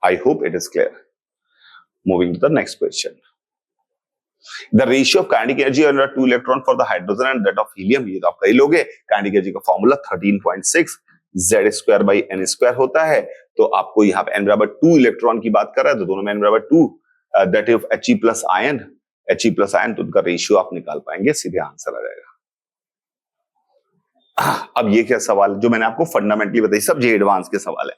I hope it is clear. Moving to the next question. The ratio of kinetic energy under 2 electron for the hydrogen and that of helium, ये तो आप कई लोग हैं। kinetic energy का formula 13.6 z square by n square होता है। तो आपको यहाँ पे n बराबर 2 इलेक्ट्रॉन की बात कर रहा है, तो दोनों में n बराबर 2, that is He plus ion, He plus ion, तो उनका रेशियो आप निकाल पाएंगे, सीधे आंसर आ जाएगा। अब ये क्या सवाल जो मैंने आपको फंडामेंटली बताई, सब जे एडवांस के सवाल है।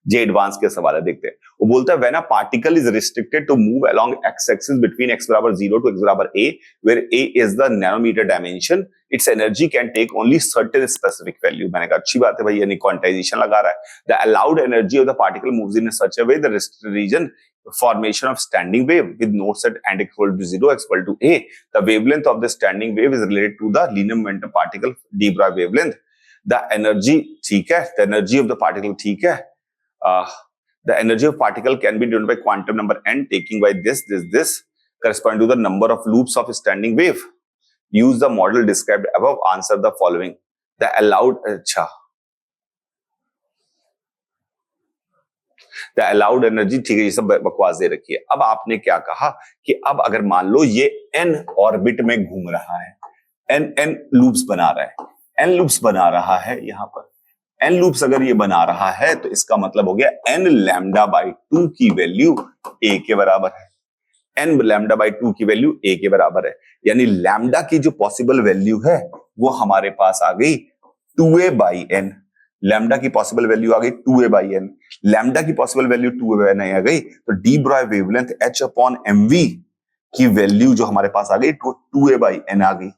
जे एडवांस के सवाल है, देखते हैं। वो बोलता है when a particle is restricted to move along x axis between x बराबर 0 टू x बराबर a, where a is the nanometre dimension, its energy can take only certain specific value. मैंने कहा अच्छी बात है भाई, यानी क्वांटाइजेशन लगा रहा है। The allowed energy of the particle moves in such a way the restricted region formation of standing wave with nodes at and equal to 0, x equal to a. The wavelength of the standing wave is related to the linear momentum particle d Broglie wavelength. The energy, ठीक है, the energy of the particle, ठीक है, the energy of particle can be denoted by quantum number n taking by this corresponding to the number of loops of a standing wave. Use the model described above, answer the following. The allowed, अच्छा, The allowed energy, ठीक है, ये सब बकवास दे रखी है। अब आपने क्या कहा कि अब अगर मान लो ये n ऑर्बिट में घूम रहा है, n लूप्स बना रहा है, n लूप्स बना रहा है, यहां पर n लूप्स अगर ये बना रहा है तो इसका मतलब हो गया n लैम्डा बाई 2 की वैल्यू a के बराबर है। n लैम्डा बाई 2 की वैल्यू a के बराबर है, यानी लैम्डा की जो पॉसिबल वैल्यू है वो हमारे पास आ गई 2a बाई n। लैम्डा की पॉसिबल वैल्यू आ गई 2a बाई n। लैम्डा की possible value 2a by n आ गई, तो D Broglie wavelength h upon mv की वैल्यू जो हमारे पास आ गई तो 2a बाई n आ गई।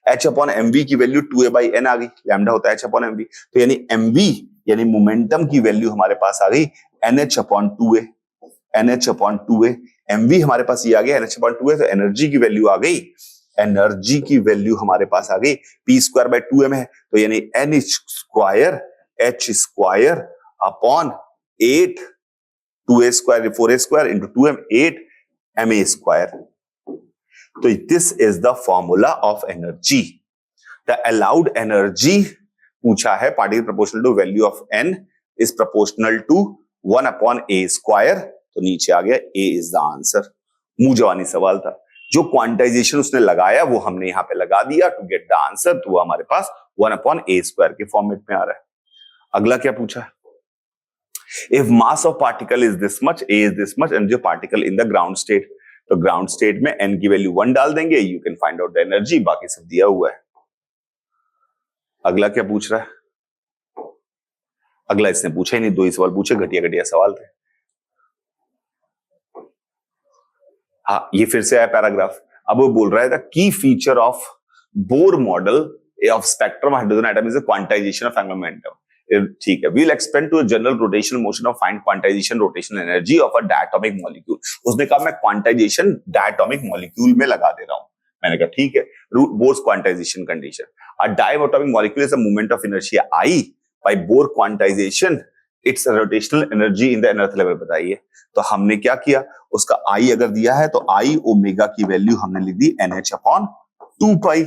h अपॉन mv की वैल्यू 2a बाई n आ गई, लैम्डा होता है h अपॉन mv, तो यानी mv यानी मोमेंटम की वैल्यू हमारे पास आ गई nh upon 2a, nh upon 2a। mv हमारे पास ये आ गया nh अपॉन 2a, तो एनर्जी की वैल्यू आ गई, एनर्जी की वैल्यू हमारे पास आ गई p स्क्वायर बाई 2m है, तो यानी n square h square upon 8 2a square 4a square into 2m 8 ma square. तो this is the formula of energy. The allowed energy पूछा है, particle proportional to value of n is proportional to 1 upon a square, तो नीचे आ गया a is the answer. मुंह जवानी सवाल था, जो क्वांटाइजेशन उसने लगाया वो हमने यहां पे लगा दिया टू गेट द आंसर, तो वो हमारे पास 1 अपॉन a स्क्वायर के फॉर्मेट में आ रहा है। अगला क्या पूछा है, if mass of particle is this much, a is this much, and जो particle in the ground state, तो ग्राउंड स्टेट में n की वैल्यू 1 डाल देंगे, you can find out the energy, बाकी सब दिया हुआ है। अगला क्या पूछ रहा है, अगला इसने पूछा ही नहीं, 2 ही सवाल पूछे, घटिया घटिया सवाल थे। हाँ, ये फिर से आया पैराग्राफ। अब वो बोल रहा है the key feature of Bohr model of spectrum hydrogen atom is the quantization of angular momentum. ठीक है, we'll expand to general rotational motion of find quantization rotational energy of a diatomic molecule. उसने कहा मैं quantization diatomic molecule में लगा दे रहा हूं। मैंने कहा ठीक है, Bohr's quantization condition, a diatomic molecule is a moment of inertia I by Bohr quantization its rotational energy in the nth level बताइए। तो हमने क्या किया, उसका I अगर दिया है तो I ओमेगा की वैल्यू हमने लिख दी NH upon 2 pi,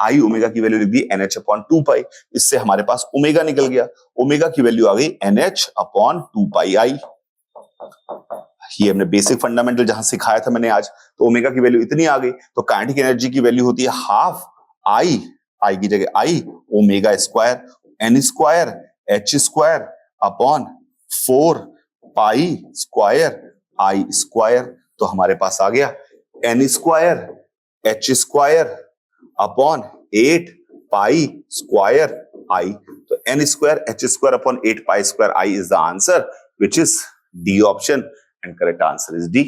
I omega की वैल्यू लिख दी NH अपॉन 2 पाई, इससे हमारे पास ओमेगा निकल गया, ओमेगा की वैल्यू आ गई NH अपॉन 2 पाई I। ये हमने बेसिक फंडामेंटल जहां सिखाया था मैंने आज, तो ओमेगा की वैल्यू इतनी आ गई, तो काइनेटिक एनर्जी की वैल्यू होती है हाफ I की जगह I omega square N square H square upon 4 pi square I square. तो हमारे पास आ गया N square H square upon 8 pi square I। तो N square H square upon 8 pi square I is the answer, which is D option, and correct answer is D।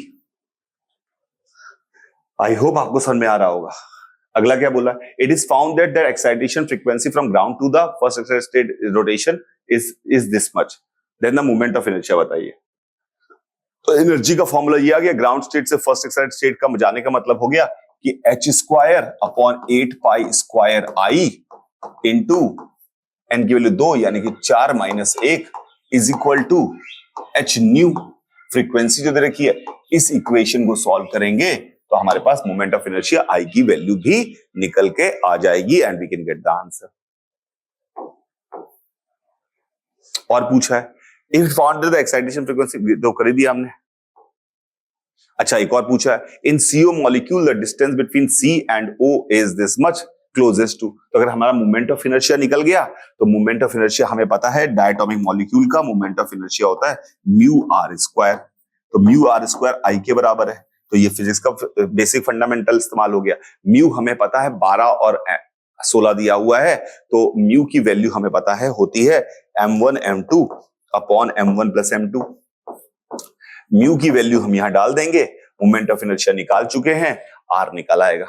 I hope आपको समझ में आ रहा होगा। अगला क्या बोला, it is found that the excitation frequency from ground to the first excited state rotation is this much, then the moment of inertia बताइए। तो एनर्जी का फॉर्मूला ये आ गया, ग्राउंड स्टेट से फर्स्ट एक्साइटेड स्टेट का जाने का मतलब हो गया कि h² / 8π² I इंटू n की वैल्यू 2 यानी कि 4 - 1 is equal to h nu. Frequency जो दे रखी है, इस इक्वेशन को सॉल्व करेंगे तो हमारे पास मोमेंट ऑफ इनर्शिया I की वैल्यू भी निकल के आ जाएगी and we can get the answer. और पूछा है if found the excitation frequency, तो कर दिया हमने। अच्छा, एक और पूछा है in CO molecule the distance between C and O is this much closest to. तो अगर हमारा मोमेंट ऑफ इनर्शिया निकल गया तो मोमेंट ऑफ इनर्शिया हमें पता है डायटोमिक मॉलिक्यूल का मोमेंट ऑफ इनर्शिया होता है μr²। तो μr² I के बराबर है। तो ये फिजिक्स का बेसिक फंडामेंटल इस्तेमाल हो गया। म्यू हमें पता है 12 और 16 दिया हुआ है, तो म्यू की वैल्यू हमें पता है होती है m1 m2 upon m1 + m2। Mu की वैल्यू हम यहां डाल देंगे, मोमेंट ऑफ इनर्शिया निकाल चुके हैं, आर निकल आएगा।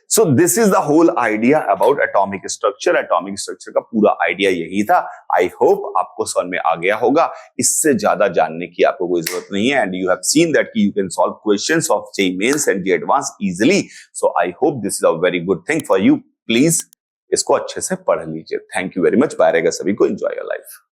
So this is the whole idea about atomic structure. Atomic structure का पूरा आइडिया यही था। आई होप आपको समझ में आ गया होगा। इससे ज्यादा जानने की आपको कोई जरूरत नहीं है and you have seen that you can solve questions of JEE Mains and JEE advance easily. So I hope this is a very good thing for you. Please इसको अच्छे से पढ़ लीजिए। Thank you very much. Bye रहेगा सभी को। Enjoy your life.